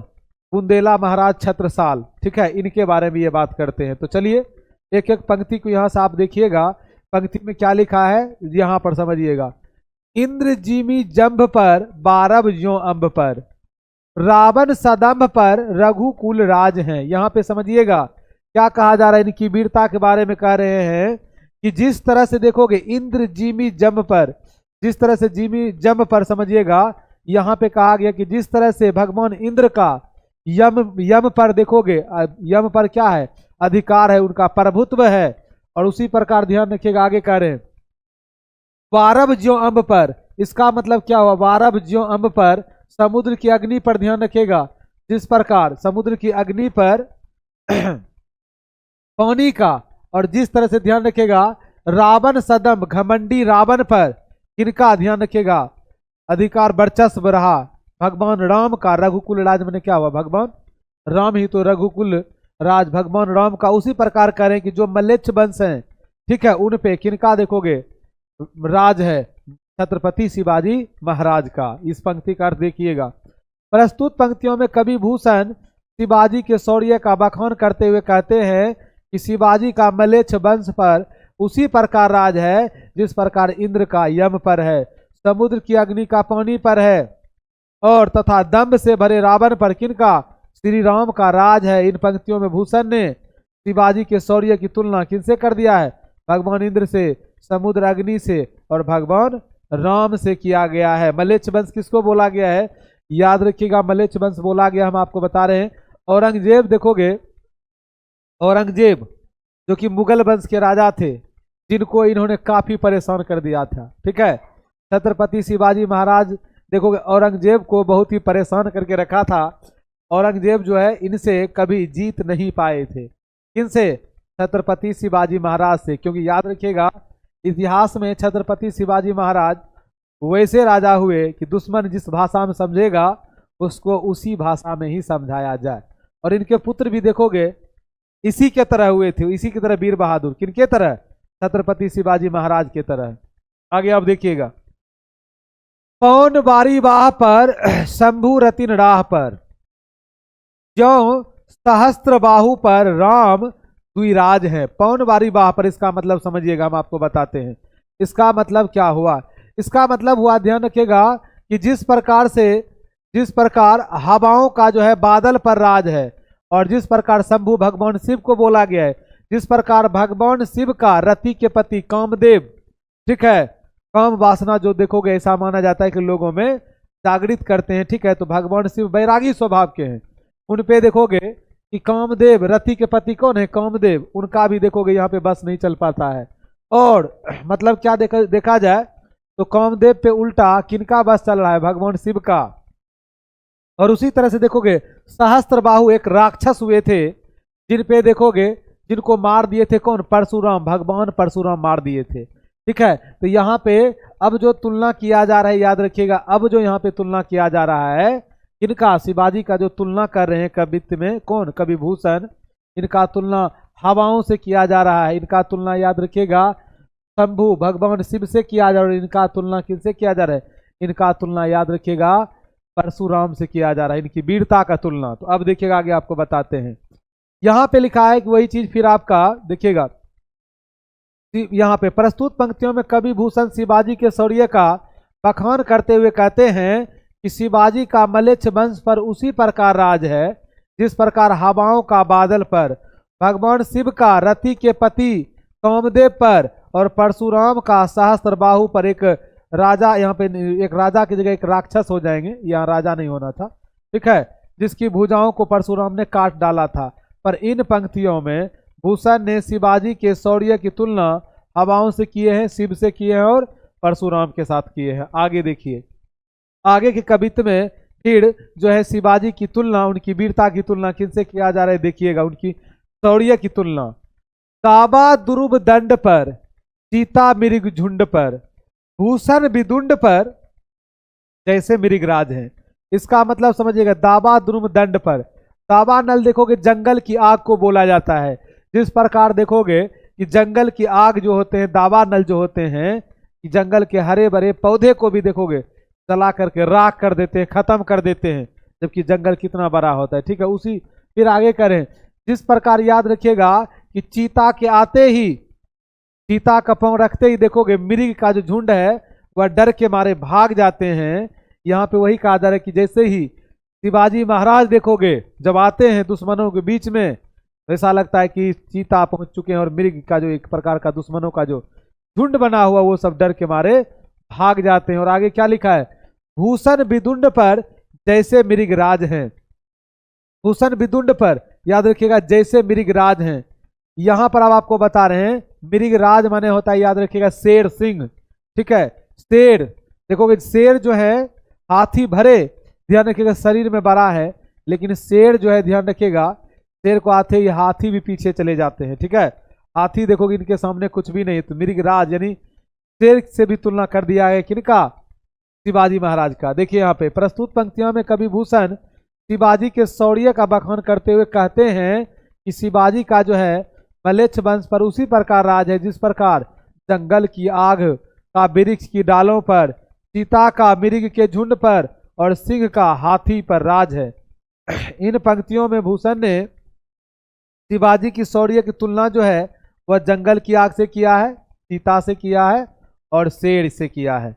बुंदेला महाराज छत्रसाल। ठीक है, इनके बारे में ये बात करते हैं। तो चलिए एक एक पंक्ति को यहाँ से आप देखिएगा, पंक्ति में क्या लिखा है यहाँ पर समझिएगा। इंद्र जिमी जंभ पर 12 ज्यों अम्ब पर, रावण सदम्भ पर रघुकुल राज हैं। यहाँ पे समझिएगा क्या कहा जा रहा है, इनकी वीरता के बारे में कह रहे हैं कि जिस तरह से देखोगे इंद्र जिमी जंभ पर, जिस तरह से जिमी जंभ पर समझिएगा, यहाँ पे कहा गया कि जिस तरह से भगवान इंद्र का यम पर देखोगे, यम पर क्या है? अधिकार है, उनका प्रभुत्व है। और उसी प्रकार ध्यान रखिएगा आगे कह रहे हैं 12 ज्यों अम्ब पर, इसका मतलब क्या हुआ? 12 ज्यों अम्ब पर समुद्र की अग्नि पर ध्यान रखिएगा, जिस प्रकार समुद्र की अग्नि पर पानी का, और जिस तरह से ध्यान रखिएगा रावण सदम घमंडी रावण पर किनका ध्यान रखिएगा अधिकार वर्चस्व रहा? भगवान राम का। रघुकुल राज में क्या हुआ? भगवान राम ही तो रघुकुल राज भगवान राम का। उसी प्रकार करें कि जो मल्लेच्छ वंश हैं, ठीक है, उन पे किनका देखोगे राज है? छत्रपति शिवाजी महाराज का। इस पंक्ति का अर्थ देखिएगा। प्रस्तुत पंक्तियों में कवि भूषण शिवाजी के शौर्य का बखान करते हुए कहते हैं कि शिवाजी का मलेच्छ वंश पर उसी प्रकार राज है जिस प्रकार इंद्र का यम पर है, समुद्र की अग्नि का पानी पर है, और तथा दम्भ से भरे रावण पर किनका? श्री राम का राज है। इन पंक्तियों में भूषण ने शिवाजी के शौर्य की तुलना किनसे कर दिया है? भगवान इंद्र से, समुद्र अग्नि से और भगवान राम से किया गया है। मलेच्छ वंश किसको बोला गया है? याद रखिएगा, मलेच्छ वंश बोला गया, हम आपको बता रहे हैं। औरंगजेब देखोगे, औरंगजेब जो कि मुगल वंश के राजा थे, जिनको इन्होंने काफी परेशान कर दिया था। ठीक है, छत्रपति शिवाजी महाराज देखोगे औरंगजेब को बहुत ही परेशान करके रखा था। औरंगजेब जो है इनसे कभी जीत नहीं पाए थे। किनसे? छत्रपति शिवाजी महाराज से। क्योंकि याद रखिएगा इतिहास में छत्रपति शिवाजी महाराज वैसे राजा हुए कि दुश्मन जिस भाषा में समझेगा उसको उसी भाषा में ही समझाया जाए। और इनके पुत्र भी देखोगे इसी के तरह हुए थे, इसी की तरह वीर बहादुर। किनके तरह? छत्रपति शिवाजी महाराज के तरह। आगे आप देखिएगा, पौन बारी बाह पर शंभु रतिन राह पर, ज्यों सहस्त्र बाहु पर राम द्विराज है। पौन बारी बाह पर, इसका मतलब समझिएगा, हम आपको बताते हैं इसका मतलब क्या हुआ। इसका मतलब हुआ, ध्यान रखिएगा कि जिस प्रकार हवाओं का जो है बादल पर राज है, और जिस प्रकार शंभु भगवान शिव को बोला गया है, जिस प्रकार भगवान शिव का रति के पति कामदेव, ठीक है, काम वासना जो देखोगे ऐसा माना जाता है कि लोगों में जागृत करते हैं। ठीक है, तो भगवान शिव बैरागी स्वभाव के हैं। उन पे देखोगे कि कामदेव, रति के पति कौन है? कामदेव। उनका भी देखोगे यहाँ पे बस नहीं चल पाता है। और मतलब क्या देखा जाए तो कामदेव पे उल्टा किनका बस चल रहा है? भगवान शिव का। और उसी तरह से देखोगे सहस्त्र बाहु एक राक्षस हुए थे, जिन पे देखोगे जिनको मार दिए थे कौन? परशुराम, भगवान परशुराम मार दिए थे। ठीक है, तो यहाँ पे अब जो तुलना किया जा रहा है, याद रखिएगा, अब जो यहाँ पे तुलना किया जा रहा है इनका, शिवाजी का जो तुलना कर रहे हैं कवित्व में कौन? कवि भूषण। इनका तुलना हवाओं से किया जा रहा है। इनका तुलना याद रखिएगा शंभु भगवान शिव से किया जा रहा है। इनका तुलना किनसे किया जा रहा है? इनका तुलना याद रखिएगा परशुराम से किया जा रहा है, इनकी वीरता का तुलना। तो अब देखिएगा आगे आपको बताते हैं। यहाँ पे लिखा है कि वही चीज फिर आपका देखिएगा, यहाँ पे प्रस्तुत पंक्तियों में कवि भूषण शिवाजी के शौर्य का बखान करते हुए कहते हैं कि शिवाजी का मलेच्छ वंश पर उसी प्रकार राज है जिस प्रकार हवाओं का बादल पर, भगवान शिव का रति के पति कामदेव पर और परशुराम का सहस्त्र बाहु पर। एक राजा, यहाँ पे एक राजा की जगह एक राक्षस हो जाएंगे, यहाँ राजा नहीं होना था, ठीक है, जिसकी भुजाओं को परशुराम ने काट डाला था। पर इन पंक्तियों में भूषण ने शिवाजी के शौर्य की तुलना हवाओं से किए हैं, शिव से किए हैं और परशुराम के साथ किए हैं। आगे देखिए, आगे के कवित्व में फिर जो है शिवाजी की तुलना, उनकी वीरता की तुलना किनसे किया जा रहा है, देखिएगा उनकी शौर्य की तुलना। काबा दुरुब दंड पर, सीता मृग झुंड पर, भूषण विदुंड पर जैसे मृगराज हैं। इसका मतलब समझिएगा, दावा दुरुब दंड पर, दावा नल देखोगे जंगल की आग को बोला जाता है। जिस प्रकार देखोगे कि जंगल की आग जो होते हैं, दावा नल जो होते हैं, कि जंगल के हरे भरे पौधे को भी देखोगे जला करके राख कर देते हैं, खत्म कर देते हैं, जबकि जंगल कितना बड़ा होता है, ठीक है। उसी फिर आगे करें, जिस प्रकार याद रखिएगा कि चीता के आते ही, चीता का पांव रखते ही देखोगे मृग का जो झुंड है वह डर के मारे भाग जाते हैं। यहाँ पे वही कहा जा रहा है कि जैसे ही शिवाजी महाराज देखोगे जब आते हैं दुश्मनों के बीच में, ऐसा लगता है कि चीता पहुंच चुके हैं और मृग का जो एक प्रकार का दुश्मनों का जो झुंड बना हुआ वो सब डर के मारे भाग जाते हैं। और आगे क्या लिखा है, भूषण विदुंड पर जैसे मृगराज हैं। भूषण विदुंड पर याद रखिएगा जैसे मृगराज हैं। यहां पर अब आपको बता रहे हैं मृगराज माने होता है, याद रखिएगा शेर सिंह, ठीक है। शेर देखोगे, शेर जो है हाथी भरे, ध्यान रखिएगा शरीर में बड़ा है, लेकिन शेर जो है ध्यान रखिएगा, शेर को आते ही हाथी भी पीछे चले जाते हैं, ठीक है। हाथी देखोगे इनके सामने कुछ भी नहीं। तो मृगराज यानी शेर से भी तुलना कर दिया है किनका, शिवाजी महाराज का। देखिए यहाँ पे प्रस्तुत पंक्तियों में कवि भूषण शिवाजी के शौर्य का बखान करते हुए कहते हैं कि शिवाजी का जो है मलेच्छ वंश पर उसी प्रकार राज है जिस प्रकार जंगल की आग का वृक्ष की डालों पर, सीता का मृग के झुंड पर और सिंह का हाथी पर राज है। इन पंक्तियों में भूषण ने शिवाजी की शौर्य की तुलना जो है वह जंगल की आग से किया है, सीता से किया है और शेर से किया है।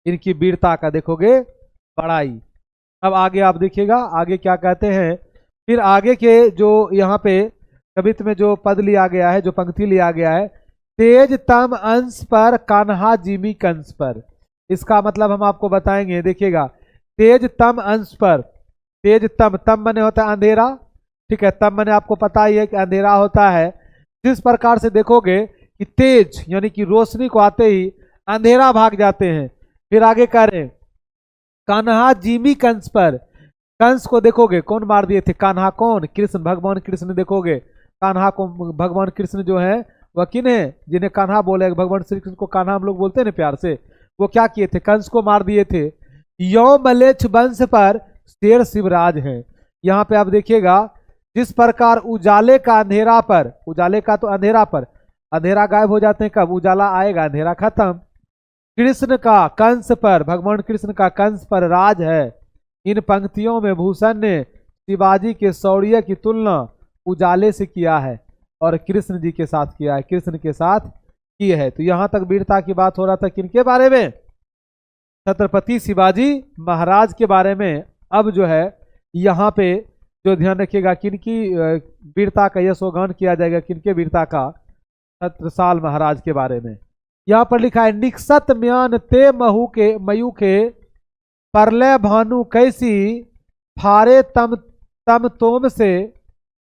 इनकी वीरता का देखोगे बड़ाई। अब आगे आप देखिएगा आगे क्या कहते हैं। फिर आगे के जो यहाँ पे कवित्व में जो पद लिया गया है, जो पंक्ति लिया गया है, तेज तम अंश पर कान्हा जिमी कंस पर। इसका मतलब हम आपको बताएंगे, देखिएगा तेज तम अंश पर, तेज तम, तम मने होता है अंधेरा, ठीक है। तम मने आपको पता ही है कि अंधेरा होता है। जिस प्रकार से देखोगे कि तेज यानी कि रोशनी को आते ही अंधेरा भाग जाते हैं। फिर आगे कह रहे कान्हा जिमी कंस पर, कंस को देखोगे कौन मार दिए थे, कान्हा कौन, कृष्ण, भगवान कृष्ण। देखोगे कान्हा को भगवान कृष्ण जो है वह किन है, जिन्हें कान्हा बोले, भगवान श्री कृष्ण को कान्हा हम लोग बोलते हैं ना प्यार से, वो क्या किए थे, कंस को मार दिए थे। यो मलेच्छ वंश पर शेर शिवराज हैं। यहाँ पे आप देखिएगा जिस प्रकार उजाले का अंधेरा पर, उजाले का तो अंधेरा पर, अंधेरा गायब हो जाते हैं कब, उजाला आएगा अंधेरा खत्म। कृष्ण का कंस पर, भगवान कृष्ण का कंस पर राज है। इन पंक्तियों में भूषण ने शिवाजी के शौर्य की तुलना उजाले से किया है और कृष्ण जी के साथ किया है, कृष्ण के साथ की है। तो यहां तक वीरता की बात हो रहा था किनके बारे में, छत्रपति शिवाजी महाराज के बारे में। अब जो है यहाँ पे जो ध्यान रखिएगा किनकी वीरता का यशोगान किया जाएगा, किनके वीरता का, छत्रसाल महाराज के बारे में। यहाँ पर लिखा है निक्षत म्यान ते महू के मयू के, परलय भानु कैसी फारे तम तम तोम से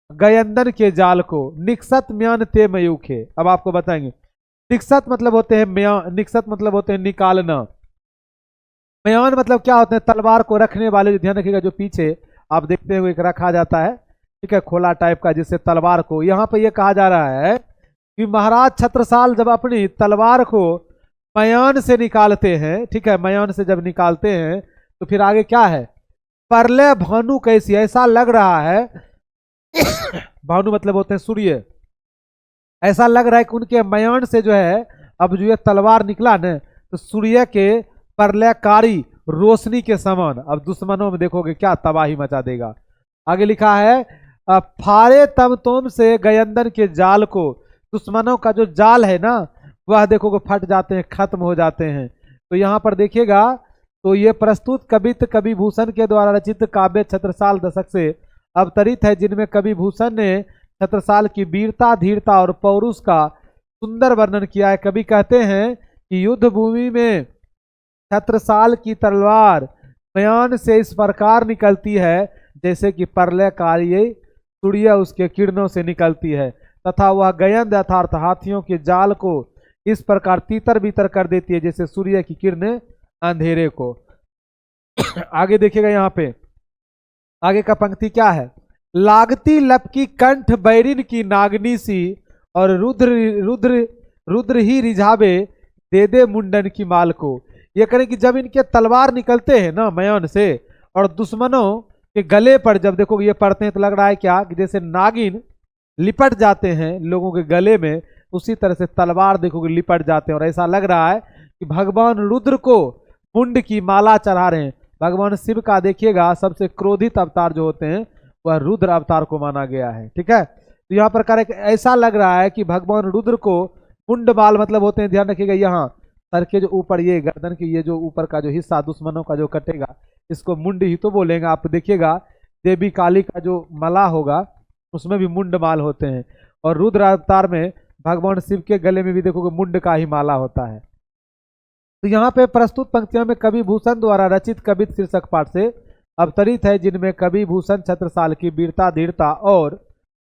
गयंदन के जाल को। निक्षत म्यान ते मयू के, अब आपको बताएंगे निक्षत मतलब होते हैं म्यान, निक्षत मतलब होते हैं निकालना, म्यान मतलब क्या होते हैं, तलवार को रखने वाले। ध्यान रखिएगा जो पीछे आप देखते हुए रखा जाता है, ठीक है, खोला टाइप का, जिससे तलवार को, यहाँ पे ये कहा जा रहा है कि महाराज छत्रसाल जब अपनी तलवार को मयान से निकालते हैं, ठीक है, मयान से जब निकालते हैं तो फिर आगे क्या है, परलय भानु कैसी, ऐसा लग रहा है भानु मतलब होते हैं सूर्य, ऐसा लग रहा है कि उनके मयान से जो है अब जो ये तलवार निकला न, तो सूर्य के परलयकारी रोशनी के समान। अब दुश्मनों में देखोगे क्या तबाही मचा देगा। आगे लिखा है फारे तम तोम से गयंदन के जाल को। दुश्मनों का जो जाल है ना वह देखोगे फट जाते हैं, खत्म हो जाते हैं। तो यहाँ पर देखिएगा तो ये प्रस्तुत कवित्त कवि भूषण के द्वारा रचित काव्य छत्रसाल दशक से अवतरित है, जिनमें कवि भूषण ने छत्रसाल की वीरता, धीरता और पौरुष का सुंदर वर्णन किया है। कवि कहते हैं कि युद्ध भूमि में छत्रसाल की तलवार म्यान से इस प्रकार निकलती है जैसे कि प्रलयकारी सूर्य उसके किरणों से निकलती है, तथा वह गयंद अर्थात हाथियों के जाल को इस प्रकार तीतर बीतर कर देती है जैसे सूर्य की किरणें अंधेरे को। आगे देखिएगा यहाँ पे आगे का पंक्ति क्या है। लागती लपकी कंठ बैरिन की नागनी सी और रुद्र रुद्र रुद्र ही रिझावे दे दे मुंडन की माल को। ये करें कि जब इनके तलवार निकलते हैं ना मयान से और दुश्मनों के गले पर जब देखो ये पड़ते हैं तो लग रहा है क्या कि जैसे नागिन लिपट जाते हैं लोगों के गले में, उसी तरह से तलवार देखोगे लिपट जाते हैं। और ऐसा लग रहा है कि भगवान रुद्र को मुंड की माला चढ़ा रहे हैं। भगवान शिव का देखिएगा सबसे क्रोधित अवतार जो होते हैं वह रुद्र अवतार को माना गया है। ठीक है, तो यहाँ पर करें ऐसा लग रहा है कि भगवान रुद्र को मुंड बाल मतलब होते हैं, ध्यान रखिएगा यहाँ सर के जो ऊपर ये गर्दन की ये जो ऊपर का जो हिस्सा दुश्मनों का जो कटेगा इसको मुंड ही तो बोलेंगे। आप देखिएगा देवी काली का जो मला होगा उसमें भी मुंड माल होते हैं, और रुद्र अवतार में भगवान शिव के गले में भी देखोगे मुंड का ही माला होता है। तो यहाँ पे प्रस्तुत पंक्तियों में कवि भूषण द्वारा रचित कवित्त शीर्षक पाठ से अवतरित है, जिनमें कवि भूषण छत्रसाल की वीरता, धीरता और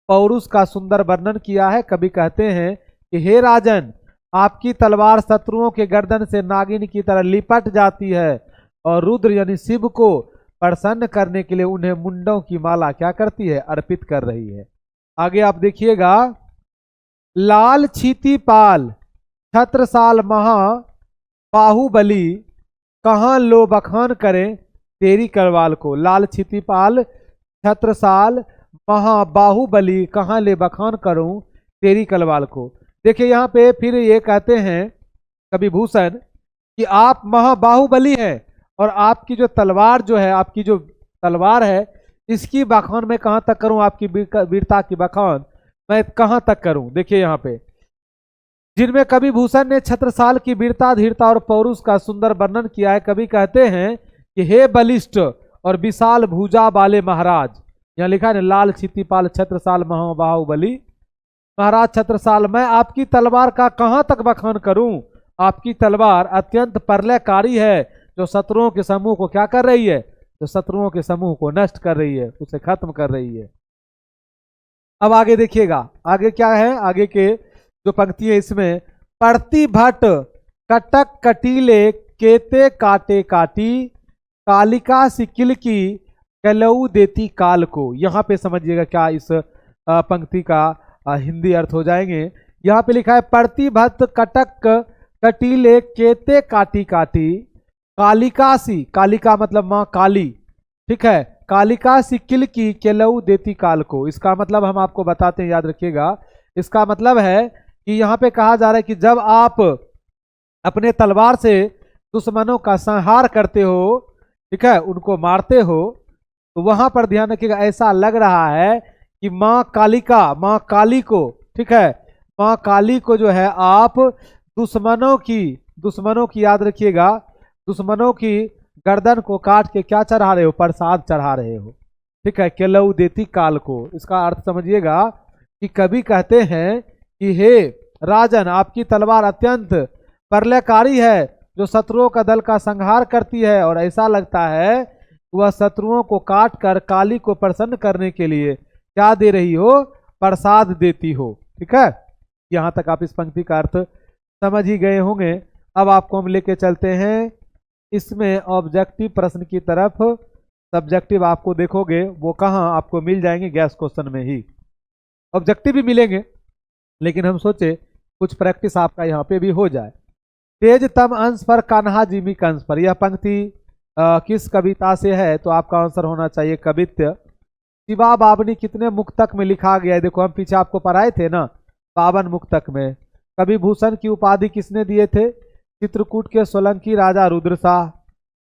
पौरुष का सुंदर वर्णन किया है। कवि कहते हैं कि हे राजन, आपकी तलवार शत्रुओं के गर्दन से नागिन की तरह लिपट जाती है और रुद्र यानी शिव को प्रसन्न करने के लिए उन्हें मुंडों की माला क्या करती है, अर्पित कर रही है। आगे आप देखिएगा लाल छीती पाल छत्रसाल महा बाहुबली कहाँ लो बखान करें तेरी करवाल को। लाल छीती पाल छत्रसाल महा बाहुबली कहाँ ले बखान करूं तेरी कलवाल को। देखिए यहाँ पे फिर ये कहते हैं कवि भूषण कि आप महाबाहुबली हैं और आपकी जो तलवार जो है, आपकी जो तलवार है इसकी बखान मैं कहाँ तक करूं, आपकी वीरता की बखान मैं कहाँ तक करूं। देखिए यहाँ पे जिनमें कवि भूषण ने छत्रसाल की वीरता, धीरता और पौरुष का सुंदर वर्णन किया है। कवि कहते हैं कि हे बलिष्ठ और विशाल भुजा वाले महाराज, यहाँ लिखा है लाल छीतीपाल छत्रसाल महाबाहुबली महाराज छत्रसाल, मैं आपकी तलवार का कहाँ तक बखान करूं। आपकी तलवार अत्यंत प्रलयकारी है जो शत्रुओं के समूह को क्या कर रही है, जो शत्रुओं के समूह को नष्ट कर रही है, उसे खत्म कर रही है। अब आगे देखिएगा आगे क्या है, आगे के जो पंक्ति है इसमें पड़ती भट्ट कटक कटीले केते काटे काटी कालिका सिकिल की कलऊ देती काल को। यहाँ पे समझिएगा क्या इस पंक्ति का हिंदी अर्थ हो जाएंगे। यहाँ पे लिखा है पड़ती भट्ट कटक कटीले केते काटी काटी कालिका सी, कालिका मतलब माँ काली, ठीक है, कालिका सिकिल की केलऊ देती काल को। इसका मतलब हम आपको बताते हैं, याद रखिएगा। इसका मतलब है कि यहाँ पे कहा जा रहा है कि जब आप अपने तलवार से दुश्मनों का संहार करते हो, ठीक है, उनको मारते हो, तो वहां पर ध्यान रखिएगा ऐसा लग रहा है कि माँ कालिका, माँ काली को, ठीक है, माँ काली को जो है आप दुश्मनों की याद रखिएगा, दुश्मनों की गर्दन को काट के क्या चढ़ा रहे हो, प्रसाद चढ़ा रहे हो, ठीक है, केलऊ देती काल को। इसका अर्थ समझिएगा कि कवि कहते हैं कि हे राजन, आपकी तलवार अत्यंत प्रलयकारी है जो शत्रुओं का दल का संहार करती है, और ऐसा लगता है वह शत्रुओं को काट कर काली को प्रसन्न करने के लिए क्या दे रही हो, प्रसाद देती हो। ठीक है, यहाँ तक आप इस पंक्ति का अर्थ समझ ही गए होंगे। अब आपको हम लेके चलते हैं इसमें ऑब्जेक्टिव प्रश्न की तरफ। सब्जेक्टिव आपको देखोगे वो कहाँ आपको मिल जाएंगे, गैस क्वेश्चन में ही। ऑब्जेक्टिव भी मिलेंगे लेकिन हम सोचे कुछ प्रैक्टिस आपका यहाँ पे भी हो जाए। तेज तम अंश पर कान्हा जिमी कंस पर, यह पंक्ति किस कविता से है, तो आपका आंसर होना चाहिए कवित्य। शिवा बावनी कितने मुक्तक में लिखा गया है, देखो हम पीछे आपको पढ़ाए थे ना 52 मुक्तक में। कवि भूषण की उपाधि किसने दिए थे, चित्रकूट के सोलंकी राजा रुद्र शाह।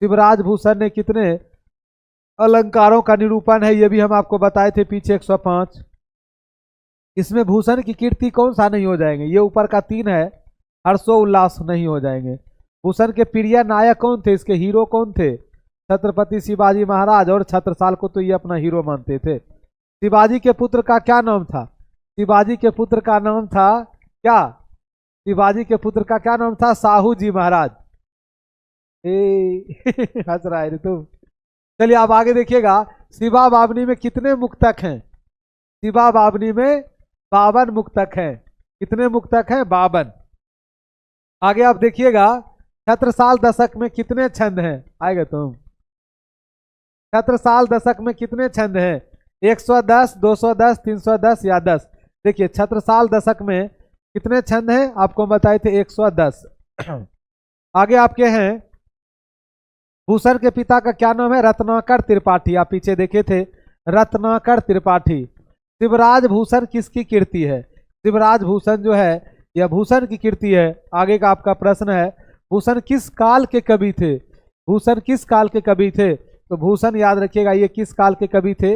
शिवराज भूषण ने कितने अलंकारों का निरूपण है, ये भी हम आपको बताए थे पीछे 105। इसमें भूषण की कीर्ति कौन सा नहीं हो जाएंगे, ये ऊपर का 3 है, हर्षो उल्लास नहीं हो जाएंगे। भूषण के प्रिय नायक कौन थे, इसके हीरो कौन थे, छत्रपति शिवाजी महाराज, और छत्रसाल को तो ये अपना हीरो मानते थे। शिवाजी के पुत्र का क्या नाम था, शिवाजी के पुत्र का नाम था क्या, शिवाजी के पुत्र का क्या नाम था, साहू जी महाराज। हंस रहा है तुम। चलिए आप आगे देखिएगा, शिवा बावनी में कितने मुक्तक हैं, शिवा बावनी में 52 मुक्तक हैं। कितने मुक्तक हैं, 52। आगे आप देखिएगा, छत्रसाल दशक में कितने छंद हैं, आएगा तुम, छत्रसाल दशक में कितने छंद हैं, 110, 210, 310 या 10। देखिए छत्रसाल दशक में कितने छंद हैं, आपको बताए थे 110। आगे आपके हैं, भूषण के पिता का क्या नाम है, रत्नाकर त्रिपाठी, आप पीछे देखे थे, रत्नाकर त्रिपाठी। शिवराज भूषण किसकी कीर्ति है, शिवराज भूषण जो है यह भूषण की कीर्ति है। आगे का आपका प्रश्न है, भूषण किस काल के कवि थे, भूषण किस काल के कवि थे, तो भूषण याद रखिएगा ये किस काल के कवि थे,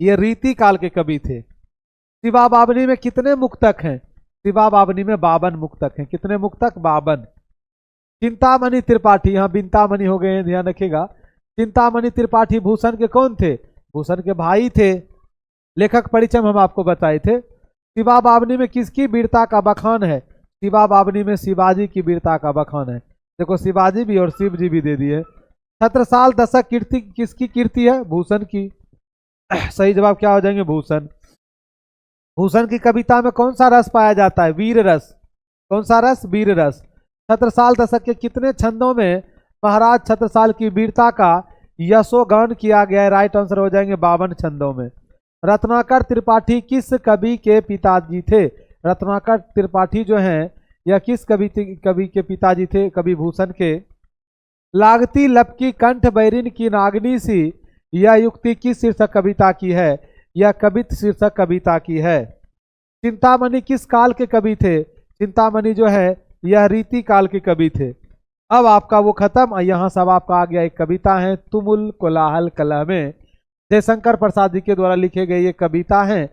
ये रीति काल के कवि थे। शिवा बावनी में कितने मुक्तक हैं, शिवा बावनी में 52 मुक्तक हैं। कितने मुक्तक, 52। चिंतामणि त्रिपाठी, यहाँ बिंतामणि हो गए हैं, ध्यान रखिएगा। चिंतामणि त्रिपाठी भूषण के कौन थे, भूषण के भाई थे। लेखक परिचय हम आपको बताए थे। शिवा बावनी में किसकी वीरता का बखान है, शिवा बावनी में शिवाजी की वीरता का बखान है। देखो शिवाजी भी और शिव जी भी दे दिए। छत्रसाल दशक कीर्ति किसकी कीर्ति है, भूषण की। सही जवाब क्या हो जाएंगे, भूषण। भूषण की कविता में कौन सा रस पाया जाता है, वीर रस। कौन सा रस, वीर रस। छत्रसाल दशक के कितने छंदों में महाराज छत्रसाल की वीरता का यशोगान किया गया है, राइट आंसर हो जाएंगे 52 छंदों में। रत्नाकर त्रिपाठी किस कवि के पिताजी थे, रत्नाकर त्रिपाठी जो हैं यह किस कवि के पिताजी थे, कवि भूषण के। लागती लपकी कंठ बैरिन की नागनी सी, यह युक्ति किस शीर्षक कविता की है, यह कवित शीर्षक कविता की है। चिंतामणि किस काल के कवि थे, चिंतामणि जो है यह रीति काल के कवि थे। अब आपका वो खत्म, यहाँ सब आपका आ गया। एक कविता है तुमुल कोलाहल कलह में, जयशंकर प्रसाद जी के द्वारा लिखे गए ये कविता है,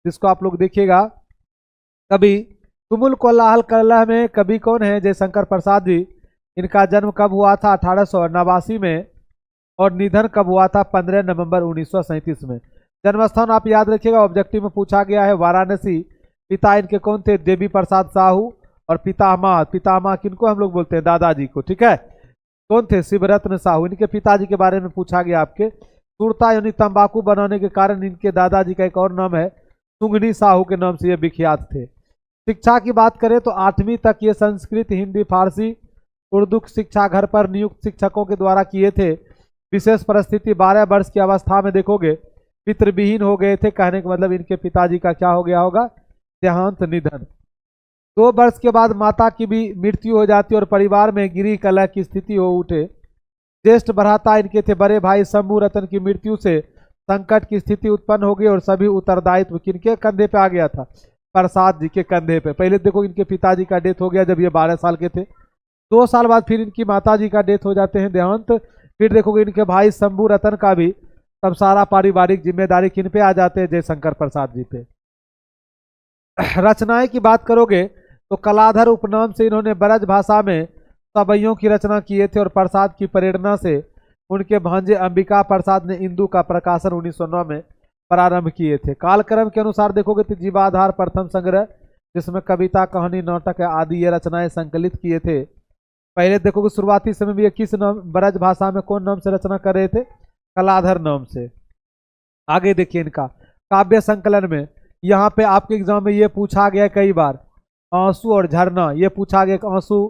जिसको आप लोग देखिएगा। कवि तुमुल कोलाहल कलह में कवि कौन है, जयशंकर प्रसाद जी। इनका जन्म कब हुआ था, 1889 में, और निधन कब हुआ था, 15 नवंबर 1937 में। जन्मस्थान आप याद रखिएगा, ऑब्जेक्टिव में पूछा गया है वाराणसी। पिता इनके कौन थे, देवी प्रसाद साहू, और पितामह, पितामह किनको हम लोग बोलते हैं, दादाजी को, ठीक है। कौन थे, शिवरत्न साहू। इनके पिताजी के बारे में पूछा गया आपके। सुरता यानी तंबाकू बनाने के कारण इनके दादाजी का एक और नाम है सुंगनी साहू के नाम से ये विख्यात थे। शिक्षा की बात करें तो 8वीं तक ये संस्कृत, हिंदी, फारसी, उर्दू शिक्षा घर पर नियुक्त शिक्षकों के द्वारा किए थे। विशेष परिस्थिति 12 वर्ष की अवस्था में देखोगे पितृविहीन हो गए थे, कहने का मतलब इनके पिताजी का क्या हो गया होगा, देहांत, निधन। 2 वर्ष के बाद माता की भी मृत्यु हो जाती और परिवार में गिरी कलह की स्थिति हो उठे। ज्येष्ठ भ्राता इनके थे बड़े भाई शंभू रतन की मृत्यु से संकट की स्थिति उत्पन्न हो गई और सभी उत्तरदायित्व किनके कंधे पे आ गया था, प्रसाद जी के कंधे पे। पहले देखो इनके पिताजी का डेथ हो गया जब ये 12 साल के थे। 2 साल बाद फिर इनकी माता जी का डेथ हो जाते हैं, देहांत। फिर देखोगे इनके भाई शंभू रतन का भी, तब सारा पारिवारिक जिम्मेदारी किन पे आ जाते हैं, जयशंकर प्रसाद जी पे। रचनाएं की बात करोगे तो कलाधर उपनाम से इन्होंने ब्रज भाषा में सवैयों की रचना किए थे और प्रसाद की प्रेरणा से उनके भांजे अंबिका प्रसाद ने इंदु का प्रकाशन 1909 में प्रारंभ किए थे। कालक्रम के अनुसार देखोगे तो जीवाधार प्रथम संग्रह, जिसमें कविता, कहानी, नाटक आदि ये रचनाएं संकलित किए थे। पहले देखोगे शुरुआती समय में ये किस नाम, ब्रज भाषा में कौन नाम से रचना कर रहे थे, कलाधर नाम से। आगे देखिए इनका काव्य संकलन में, यहाँ पे आपके एग्जाम में ये पूछा गया कई बार, आंसू और झरना, ये पूछा गया आंसू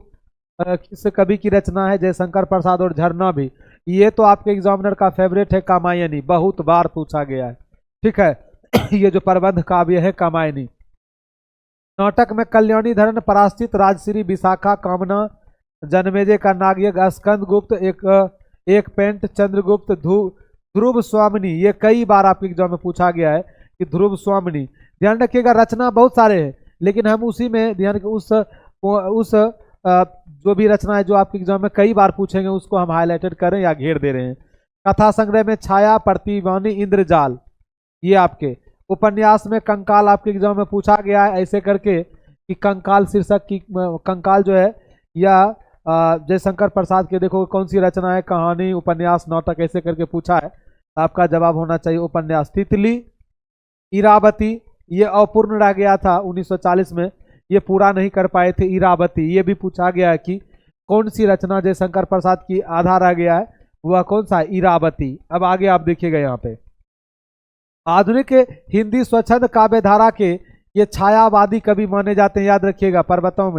किस कवि की रचना है, जयशंकर प्रसाद, और झरना भी। ये तो आपके एग्जामिनर का फेवरेट है, कामायनी, बहुत बार पूछा गया है, ठीक है। ये जो प्रबंध काव्य है कामायनी। नाटक में कल्याणी धरण, परास्थित, राजश्री, विशाखा, कामना, जन्मेजय का नागयज्ञ, स्कंद गुप्त, एक पेंट, चंद्रगुप्त, ध्रुव स्वामिनी, ये कई बार आपके एग्जाम में पूछा गया है कि ध्रुव स्वामिनी। ध्यान रखिएगा रचना बहुत सारे हैं, लेकिन हम उसी में ध्यान उस जो भी रचनाएं जो आपके एग्जाम में कई बार पूछेंगे उसको हम हाईलाइटेड करें या घेर दे रहे हैं। कथा संग्रह में छाया, प्रतिवानी, इंद्रजाल, ये आपके उपन्यास में कंकाल आपके एग्जाम में पूछा गया है ऐसे करके कि कंकाल शीर्षक की कंकाल जो है या जयशंकर प्रसाद के देखो कौन सी रचना है, कहानी, उपन्यास, नाटक, ऐसे करके पूछा है। आपका जवाब होना चाहिए उपन्यास। तितली, इरावती, ये अपूर्ण रह गया था 1940 में, ये पूरा नहीं कर पाए थे। इरावती ये भी पूछा गया है कि कौन सी रचना जयशंकर प्रसाद की आधा रह गया है, वह कौन सा, इरावती। अब आगे आप देखिएगा यहाँ पे आधुनिक हिंदी स्वच्छंद काव्य धारा के ये छायावादी कवि माने जाते हैं। याद रखिएगा प्रवर्तकों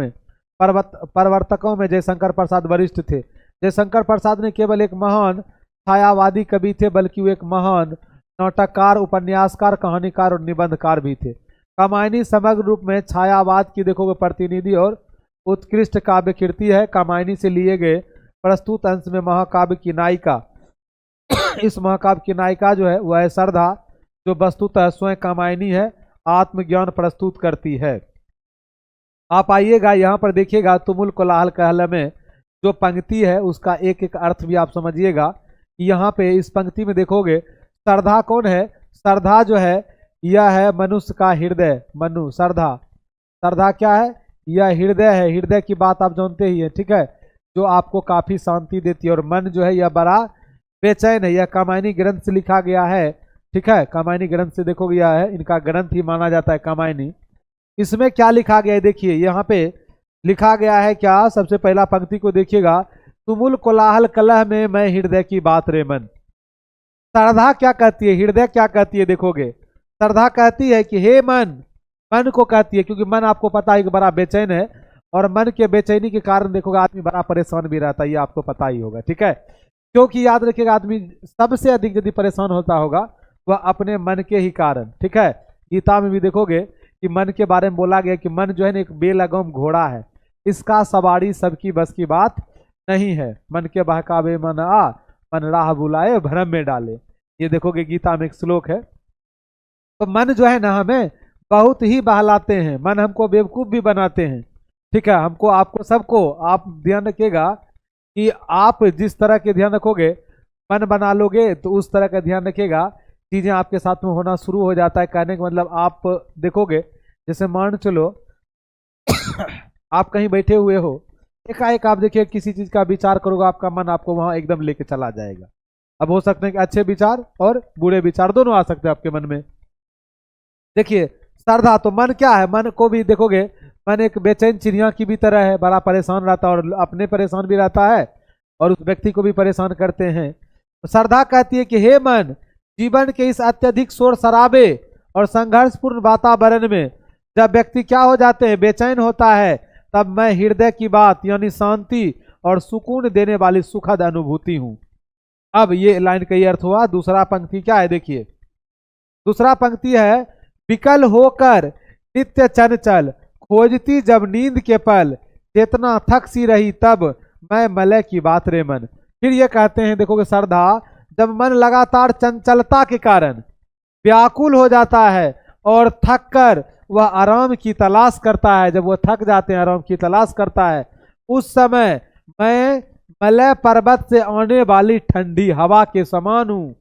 में जयशंकर प्रसाद वरिष्ठ थे। जयशंकर प्रसाद ने केवल एक महान छायावादी कवि थे बल्कि वो एक महान नाटककार, उपन्यासकार, कहानीकार और निबंधकार भी थे। कामायनी समग्र रूप में छायावाद की देखोगे प्रतिनिधि और उत्कृष्ट काव्य कीर्ति है। कामायनी से लिए गए प्रस्तुत अंश में महाकाव्य की नायिका इस महाकाव्य की नायिका जो है वह है सरधा, जो वस्तुतः स्वयं कामायनी है, आत्मज्ञान प्रस्तुत करती है। आप आइएगा यहाँ पर देखिएगा तुमुल कोलाहल कहला में जो पंक्ति है उसका एक एक अर्थ भी आप समझिएगा। यहाँ पे इस पंक्ति में देखोगे सरधा कौन है, सरधा जो है यह है मनुष्य का हृदय। मनु सरधा, सरधा क्या है, यह हृदय है। हृदय की बात आप जानते ही हैं, ठीक है, जो आपको काफी शांति देती है। और मन जो है यह बड़ा बेचैन है। यह कामायनी ग्रंथ से लिखा गया है, ठीक है, कामायनी ग्रंथ से देखोगे यह है इनका ग्रंथ ही माना जाता है कामायनी। इसमें क्या लिखा गया है देखिए, यहाँ पे लिखा गया है क्या, सबसे पहला पंक्ति को देखिएगा, तुमुल कोलाहल कलह में मैं हृदय की बात रे मन। सरधा क्या कहती है, हृदय क्या कहती है, देखोगे सरधा कहती है कि हे मन, मन को कहती है क्योंकि मन आपको पता है कि बड़ा बेचैन है और मन के बेचैनी के कारण देखोगे आदमी बड़ा परेशान भी रहता है, ये आपको पता ही होगा, ठीक है। क्योंकि याद रखिएगा आदमी सबसे अधिक यदि परेशान होता होगा वह अपने मन के ही कारण, ठीक है। गीता में भी देखोगे कि मन के बारे में बोला गया कि मन जो है ना एक बेलगाम घोड़ा है, इसका सवारी सबकी बस की बात नहीं है। मन के बहकावे मन आ, मन राह बुलाए भ्रम में डाले, ये देखोगे गीता में एक श्लोक है। तो मन जो है ना हमें बहुत ही बहलाते हैं, मन हमको बेवकूफ भी बनाते हैं, ठीक है। हमको, आपको, सबको आप ध्यान रखिएगा कि आप जिस तरह के ध्यान रखोगे मन बना लोगे तो उस तरह का ध्यान रखिएगा चीजें आपके साथ में होना शुरू हो जाता है। कहने का मतलब आप देखोगे जैसे मान चलो आप कहीं बैठे हुए हो, एकाएक आप देखिए किसी चीज का विचार करोगे, आपका मन आपको वहां एकदम लेके चला जाएगा। अब हो सकते हैं कि अच्छे विचार और बुरे विचार दोनों आ सकते हैं आपके मन में। देखिए सरधा, तो मन क्या है, मन को भी देखोगे मन एक बेचैन चिड़िया की भी तरह है, बड़ा परेशान रहता है और अपने परेशान भी रहता है और उस व्यक्ति को भी परेशान करते हैं। तो सरधा कहती है कि हे मन, जीवन के इस अत्यधिक शोर शराबे और संघर्षपूर्ण वातावरण में जब व्यक्ति क्या हो जाते हैं, बेचैन होता है, तब मैं हृदय की बात यानी शांति और सुकून देने वाली सुखद अनुभूति हूं। अब ये लाइन का ये अर्थ हुआ। दूसरा पंक्ति क्या है देखिए, दूसरा पंक्ति है, विकल होकर नित्य चंचल खोजती जब नींद के पल, चेतना थक सी रही तब मैं मलय की बात रे मन। फिर ये कहते हैं देखोगे सरधा, जब मन लगातार चंचलता के कारण व्याकुल हो जाता है और थक कर वह आराम की तलाश करता है, जब वह थक जाते हैं आराम की तलाश करता है, उस समय मैं मलय पर्वत से आने वाली ठंडी हवा के समान हूं।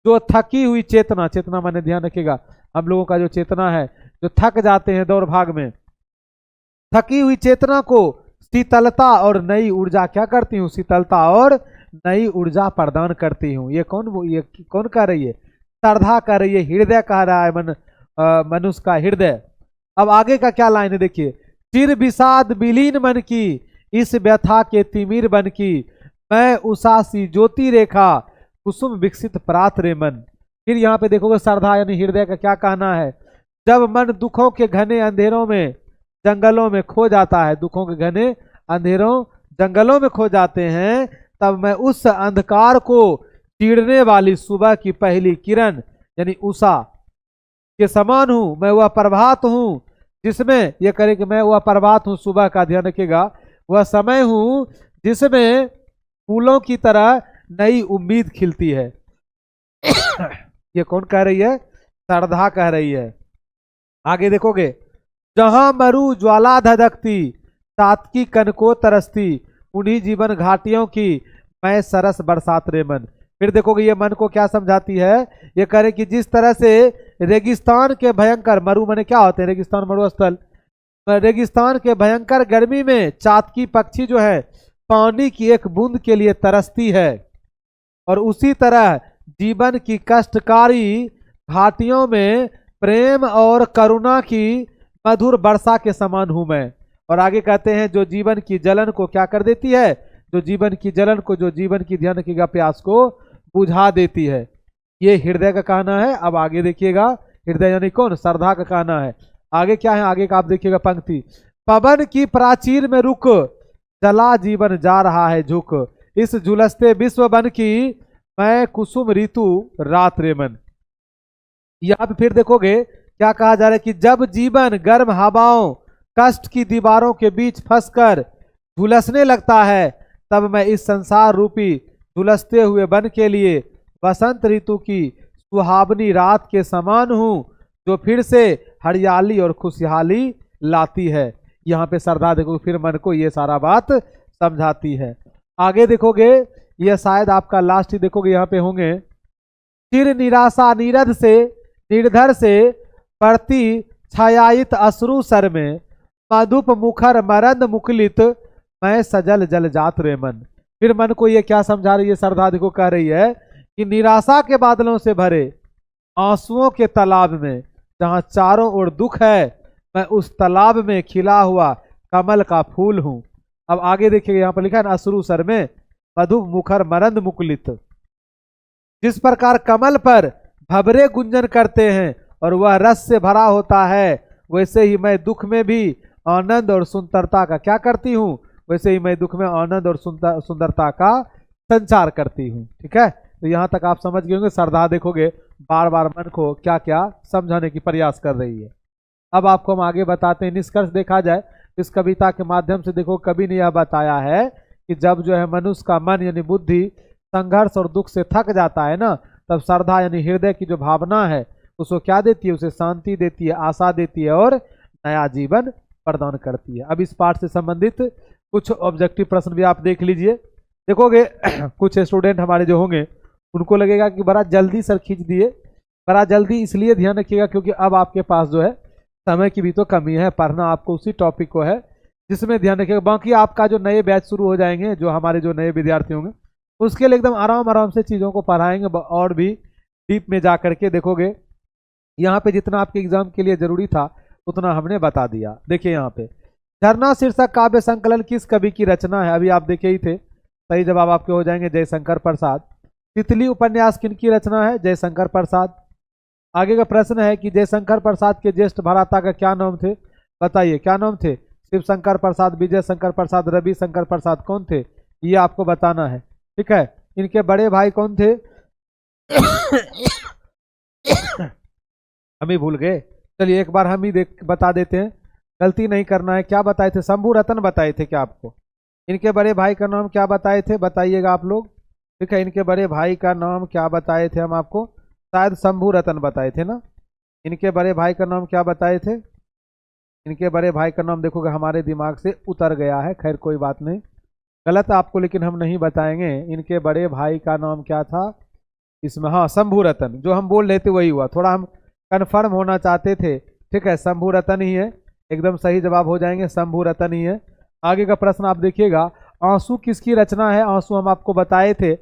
जो थकी हुई चेतना, चेतना मैंने ध्यान रखिएगा हम लोगों का जो चेतना है, जो थक जाते हैं दौड़ भाग में, थकी हुई चेतना को शीतलता और नई ऊर्जा क्या करती हूँ, शीतलता और नई ऊर्जा प्रदान करती हूँ। ये कौन कह रही है, सरधा कह रही है, हृदय कह रहा है, मनुष्य का हृदय। अब आगे का क्या लाइन है देखिए, चिर विषाद विलीन मन की इस व्यथा के तिमिर बन की, मैं उषा सी ज्योति रेखा कुसुम विकसित प्रात रे मन। फिर यहाँ पे देखोगे सरधा यानी हृदय का क्या कहना है, जब मन दुखों के घने अंधेरों में जंगलों में खो जाता है, दुखों के घने अंधेरों जंगलों में खो जाते हैं, तब मैं उस अंधकार को चीरने वाली सुबह की पहली किरण यानी उषा के समान हूं। मैं वह प्रभात हूं जिसमें, यह करे कि मैं वह प्रभात हूं, सुबह का ध्यान रखिएगा, वह समय हूं जिसमें फूलों की तरह नई उम्मीद खिलती है। ये कौन कह रही है, सरधा कह रही है। आगे देखोगे, जहां मरु ज्वाला धधकती सातकी कनको तरसती, उन्हीं जीवन घाटियों की मैं सरस बरसात रे मन। फिर देखोगे ये मन को क्या समझाती है, ये कह रहे कि जिस तरह से रेगिस्तान के भयंकर, मरु माने क्या होते हैं, रेगिस्तान मरुस्थल, रेगिस्तान के भयंकर गर्मी में चातकी पक्षी जो है पानी की एक बूंद के लिए तरसती है, और उसी तरह जीवन की कष्टकारी घाटियों में प्रेम और करुणा की मधुर वर्षा के समान हूं मैं। और आगे कहते हैं जो जीवन की जलन को क्या कर देती है, जो जीवन की जलन को, जो जीवन की ध्यान की प्यास को बुझा देती है। ये हृदय का कहना है। अब आगे देखिएगा, हृदय यानी कौन, श्रद्धा का कहना है। आगे क्या है, आगे का आप देखिएगा पंक्ति, पवन की प्राचीर में रुक, जला जीवन जा रहा है झुक, इस झुलसते विश्व बन की मैं कुसुम ऋतु रात रे मन। यहाँ पे फिर देखोगे क्या कहा जा रहा है कि जब जीवन गर्म हवाओं कष्ट की दीवारों के बीच फंसकर झुलसने लगता है, तब मैं इस संसार रूपी झुलसते हुए वन के लिए बसंत ऋतु की सुहावनी रात के समान हूँ, जो फिर से हरियाली और खुशहाली लाती है। यहाँ पे श्रद्धा देखो फिर मन को ये सारा बात समझाती है। आगे देखोगे ये शायद आपका लास्ट ही देखोगे, यहाँ पे होंगे, चिर निराशा नीरद से निर्धर से पड़ती छायायित अश्रु सर में, मधुप मुखर मरंद मुखलित मैं सजल जल जात रे मन। फिर मन को ये क्या समझा रही है श्रद्धा देखो, कह रही है कि निराशा के बादलों से भरे आंसुओं के तालाब में जहां चारों ओर दुख है, मैं उस तालाब में खिला हुआ कमल का फूल हूं। अब आगे देखिए यहाँ पर लिखा है अश्रु सर में मधुप मुखर मरंद मुकुलित। जिस प्रकार कमल पर भंवरे गुंजन करते हैं और वह रस से भरा होता है, वैसे ही मैं दुख में भी आनंद और सुंदरता का क्या करती हूँ, वैसे ही मैं दुख में आनंद और सुंदरता का संचार करती हूँ। ठीक है, तो यहाँ तक आप समझ गए होंगे। श्रद्धा देखोगे बार बार मन को क्या क्या समझाने की प्रयास कर रही है। अब आपको हम आगे बताते हैं। निष्कर्ष देखा जाए इस कविता के माध्यम से, देखो कवि ने यह बताया है कि जब जो है मनुष्य का मन यानी बुद्धि संघर्ष और दुख से थक जाता है ना, तब श्रद्धा यानी हृदय की जो भावना है उसको क्या देती है, उसे शांति देती है, आशा देती है और नया जीवन प्रदान करती है। अब इस पाठ से संबंधित कुछ ऑब्जेक्टिव प्रश्न भी आप देख लीजिए। देखोगे कुछ स्टूडेंट हमारे जो होंगे उनको लगेगा कि बड़ा जल्दी सर खींच दिए। बड़ा जल्दी इसलिए ध्यान रखिएगा क्योंकि अब आपके पास जो है समय की भी तो कमी है, पढ़ना आपको उसी टॉपिक को है जिसमें ध्यान रखिएगा। बाकी आपका जो नए बैच शुरू हो जाएंगे, जो हमारे जो नए विद्यार्थी होंगे उसके लिए एकदम आराम आराम से चीज़ों को पढ़ाएंगे और भी डीप में जा करके। देखोगे यहाँ पे जितना आपके एग्जाम के लिए जरूरी था उतना हमने बता दिया। देखिए यहाँ पे झरना शीर्षक काव्य संकलन किस कवि की रचना है, अभी आप देखे ही थे। सही जवाब आपके हो जाएंगे जयशंकर प्रसाद। तितली उपन्यास किनकी रचना है, जयशंकर प्रसाद। आगे का प्रश्न है कि जयशंकर प्रसाद के ज्येष्ठ भ्राता का क्या नाम थे, बताइए क्या नाम थे। शिव शंकर प्रसाद, विजय शंकर प्रसाद, रवि शंकर प्रसाद कौन थे, ये आपको बताना है। ठीक है, इनके बड़े भाई कौन थे हम ही भूल गए, चलिए एक बार हम ही बता देते हैं, गलती नहीं करना है। क्या बताए थे, शंभू रतन बताए थे क्या आपको। इनके बड़े भाई का नाम क्या बताए थे, बताइएगा आप लोग। ठीक है, इनके बड़े भाई का नाम क्या बताए थे हम आपको, शायद शंभू रतन बताए थे ना। इनके बड़े भाई का नाम क्या बताए थे, इनके बड़े भाई का नाम देखोगे हमारे दिमाग से उतर गया है, खैर कोई बात नहीं, गलत आपको लेकिन हम नहीं बताएंगे। इनके बड़े भाई का नाम क्या था इसमें, हाँ शंभू रतन, जो हम बोल रहे थे वही हुआ, थोड़ा हम कन्फर्म होना चाहते थे। ठीक है, शंभू रतन ही है, एकदम सही जवाब हो जाएंगे, शंभू रतन ही है। आगे का प्रश्न आप देखिएगा, आंसू किसकी रचना है, आंसू हम आपको बताए थे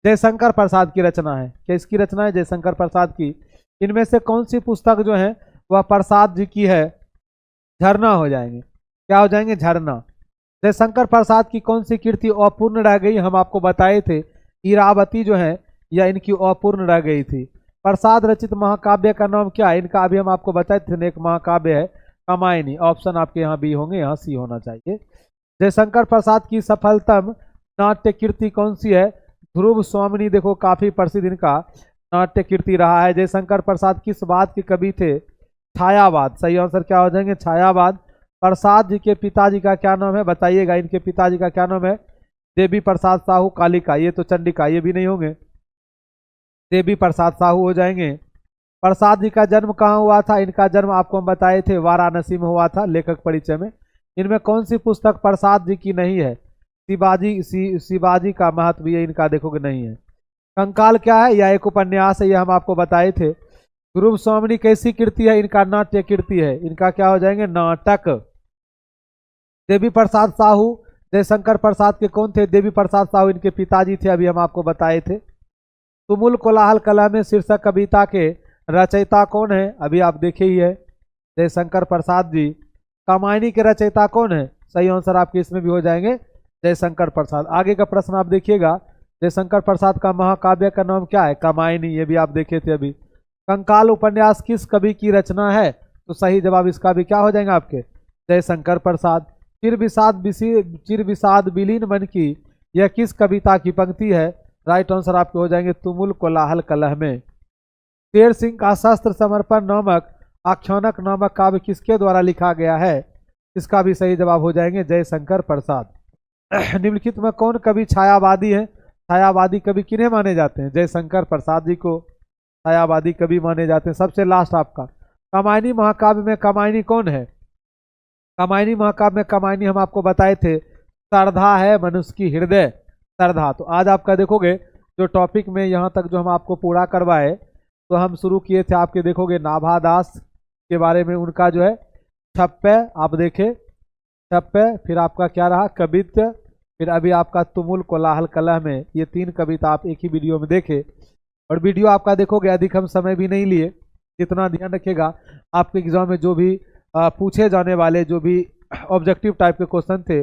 जयशंकर प्रसाद की रचना है। क्या इसकी रचना है, जयशंकर प्रसाद की। इनमें से कौन सी पुस्तक जो है वह प्रसाद जी की है, झरना हो जाएंगे, क्या हो जाएंगे, झरना। जयशंकर प्रसाद की कौन सी कृति अपूर्ण रह गई, हम आपको बताए थे इरावती जो है या इनकी अपूर्ण रह गई थी। प्रसाद रचित महाकाव्य का नाम क्या है, इनका अभी हम आपको बताए थे, एक महाकाव्य है कामायनी। ऑप्शन आपके यहाँ बी होंगे, यहाँ सी होना चाहिए। जयशंकर प्रसाद की सफलतम नाट्य कृति कौन सी है, ध्रुव स्वामिनी, देखो काफी प्रसिद्ध इनका नाट्य कृति रहा है। जयशंकर प्रसाद किस बात के कवि थे, छायावाद। सही आंसर क्या हो जाएंगे, छायावाद। प्रसाद जी के पिताजी का क्या नाम है, बताइएगा इनके पिताजी का क्या नाम है, देवी प्रसाद साहू कालिका, ये तो चंडिका, ये भी नहीं होंगे, देवी प्रसाद साहू हो जाएंगे। प्रसाद जी का जन्म कहाँ हुआ था, इनका जन्म आपको हम बताए थे वाराणसी में हुआ था, लेखक परिचय में। इनमें कौन सी पुस्तक प्रसाद जी की नहीं है? शिवाजी का महत्व, ये इनका देखोगे नहीं है। कंकाल क्या है? यह एक उपन्यास है, यह हम आपको बताए थे। ध्रुव स्वामिनी कैसी कृति है? इनका नाट्य कृति है। इनका क्या हो जाएंगे? नाटक। देवी प्रसाद साहू जयशंकर प्रसाद के कौन थे? देवी प्रसाद साहू इनके पिताजी थे, अभी हम आपको बताए थे। तुमुल कोलाहल कला में शीर्षक कविता के रचयिता कौन है? अभी आप देखे ही है, जयशंकर प्रसाद जी। कामायनी के रचयिता कौन है? सही आंसर आपके इसमें भी हो जाएंगे जयशंकर प्रसाद। आगे का प्रश्न आप देखिएगा, जयशंकर प्रसाद का महाकाव्य का नाम क्या है? कामायनी, ये भी आप देखे थे अभी। कंकाल उपन्यास किस कवि की रचना है? तो सही जवाब इसका भी क्या हो जाएगा आपके? जयशंकर प्रसाद। चिर विषाद विलीन मन की, यह किस कविता की पंक्ति है? राइट आंसर आपके हो जाएंगे तुमुल कोलाहल कलह में। शेर सिंह का शस्त्र समर्पण नामक आख्यानक नामक काव्य किसके द्वारा लिखा गया है? इसका भी सही जवाब हो जाएंगे जयशंकर प्रसाद। निम्नलिखित में कौन कवि छायावादी है? छायावादी कवि किन्हें माने जाते हैं? जयशंकर प्रसाद जी को छायावादी कवि माने जाते हैं। सबसे लास्ट आपका कामायनी महाकाव्य में कामायनी कौन है? कामायनी महाकाव्य में कामायनी हम आपको बताए थे, श्रद्धा है मनुष्य की हृदय, श्रद्धा। तो आज आपका देखोगे जो टॉपिक में यहाँ तक जो हम आपको पूरा करवाए, तो हम शुरू किए थे आपके देखोगे नाभा दास के बारे में, उनका जो है छप्पे आप देखे, छप्पे, फिर आपका क्या रहा कवित्व, फिर अभी आपका तुमुल कोलाहल कलह में। ये 3 कविता आप एक ही वीडियो में देखे, और वीडियो आपका देखोगे अधिक हम समय भी नहीं लिए। जितना ध्यान रखिएगा आपके एग्जाम में जो भी पूछे जाने वाले जो भी ऑब्जेक्टिव टाइप के क्वेश्चन थे,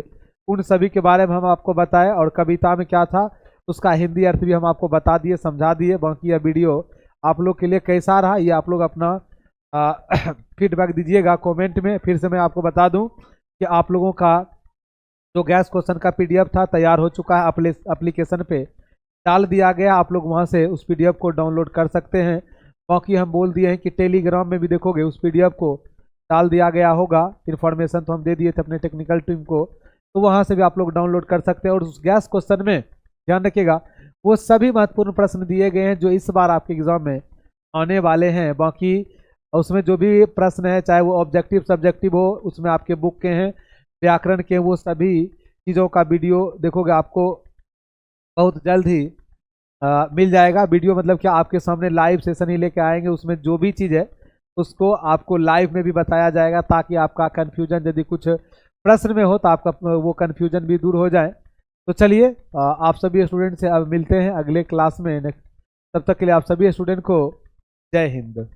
उन सभी के बारे में हम आपको बताए, और कविता में क्या था उसका हिंदी अर्थ भी हम आपको बता दिए, समझा दिए। बाकी यह वीडियो आप लोग के लिए कैसा रहा, ये आप लोग अपना फीडबैक दीजिएगा कमेंट में। फिर से मैं आपको बता दूं कि आप लोगों का जो गैस क्वेश्चन का पीडीएफ था तैयार हो चुका है, एप्लीकेशन पे डाल दिया गया, आप लोग वहां से उस पीडीएफ को डाउनलोड कर सकते हैं। बाकी हम बोल दिए हैं कि टेलीग्राम में भी देखोगे उस पीडीएफ को डाल दिया गया होगा, इन्फॉर्मेशन तो हम दे दिए थे अपने टेक्निकल टीम को, तो वहां से भी आप लोग डाउनलोड कर सकते हैं। और उस गैस क्वेश्चन में ध्यान रखिएगा वो सभी महत्वपूर्ण प्रश्न दिए गए हैं जो इस बार आपके एग्जाम में आने वाले हैं। बाकी उसमें जो भी प्रश्न है, चाहे वो ऑब्जेक्टिव सब्जेक्टिव हो, उसमें आपके बुक के हैं, व्याकरण के, वो सभी चीज़ों का वीडियो देखोगे आपको बहुत जल्द ही मिल जाएगा। वीडियो मतलब क्या, आपके सामने लाइव सेशन ही लेके आएंगे, उसमें जो भी चीज़ है उसको आपको लाइव में भी बताया जाएगा, ताकि आपका कन्फ्यूजन यदि कुछ प्रश्न में हो तो आपका वो कन्फ्यूजन भी दूर हो जाए। तो चलिए आप सभी स्टूडेंट से अब मिलते हैं अगले क्लास में। तब तक के लिए आप सभी स्टूडेंट को जय हिंद।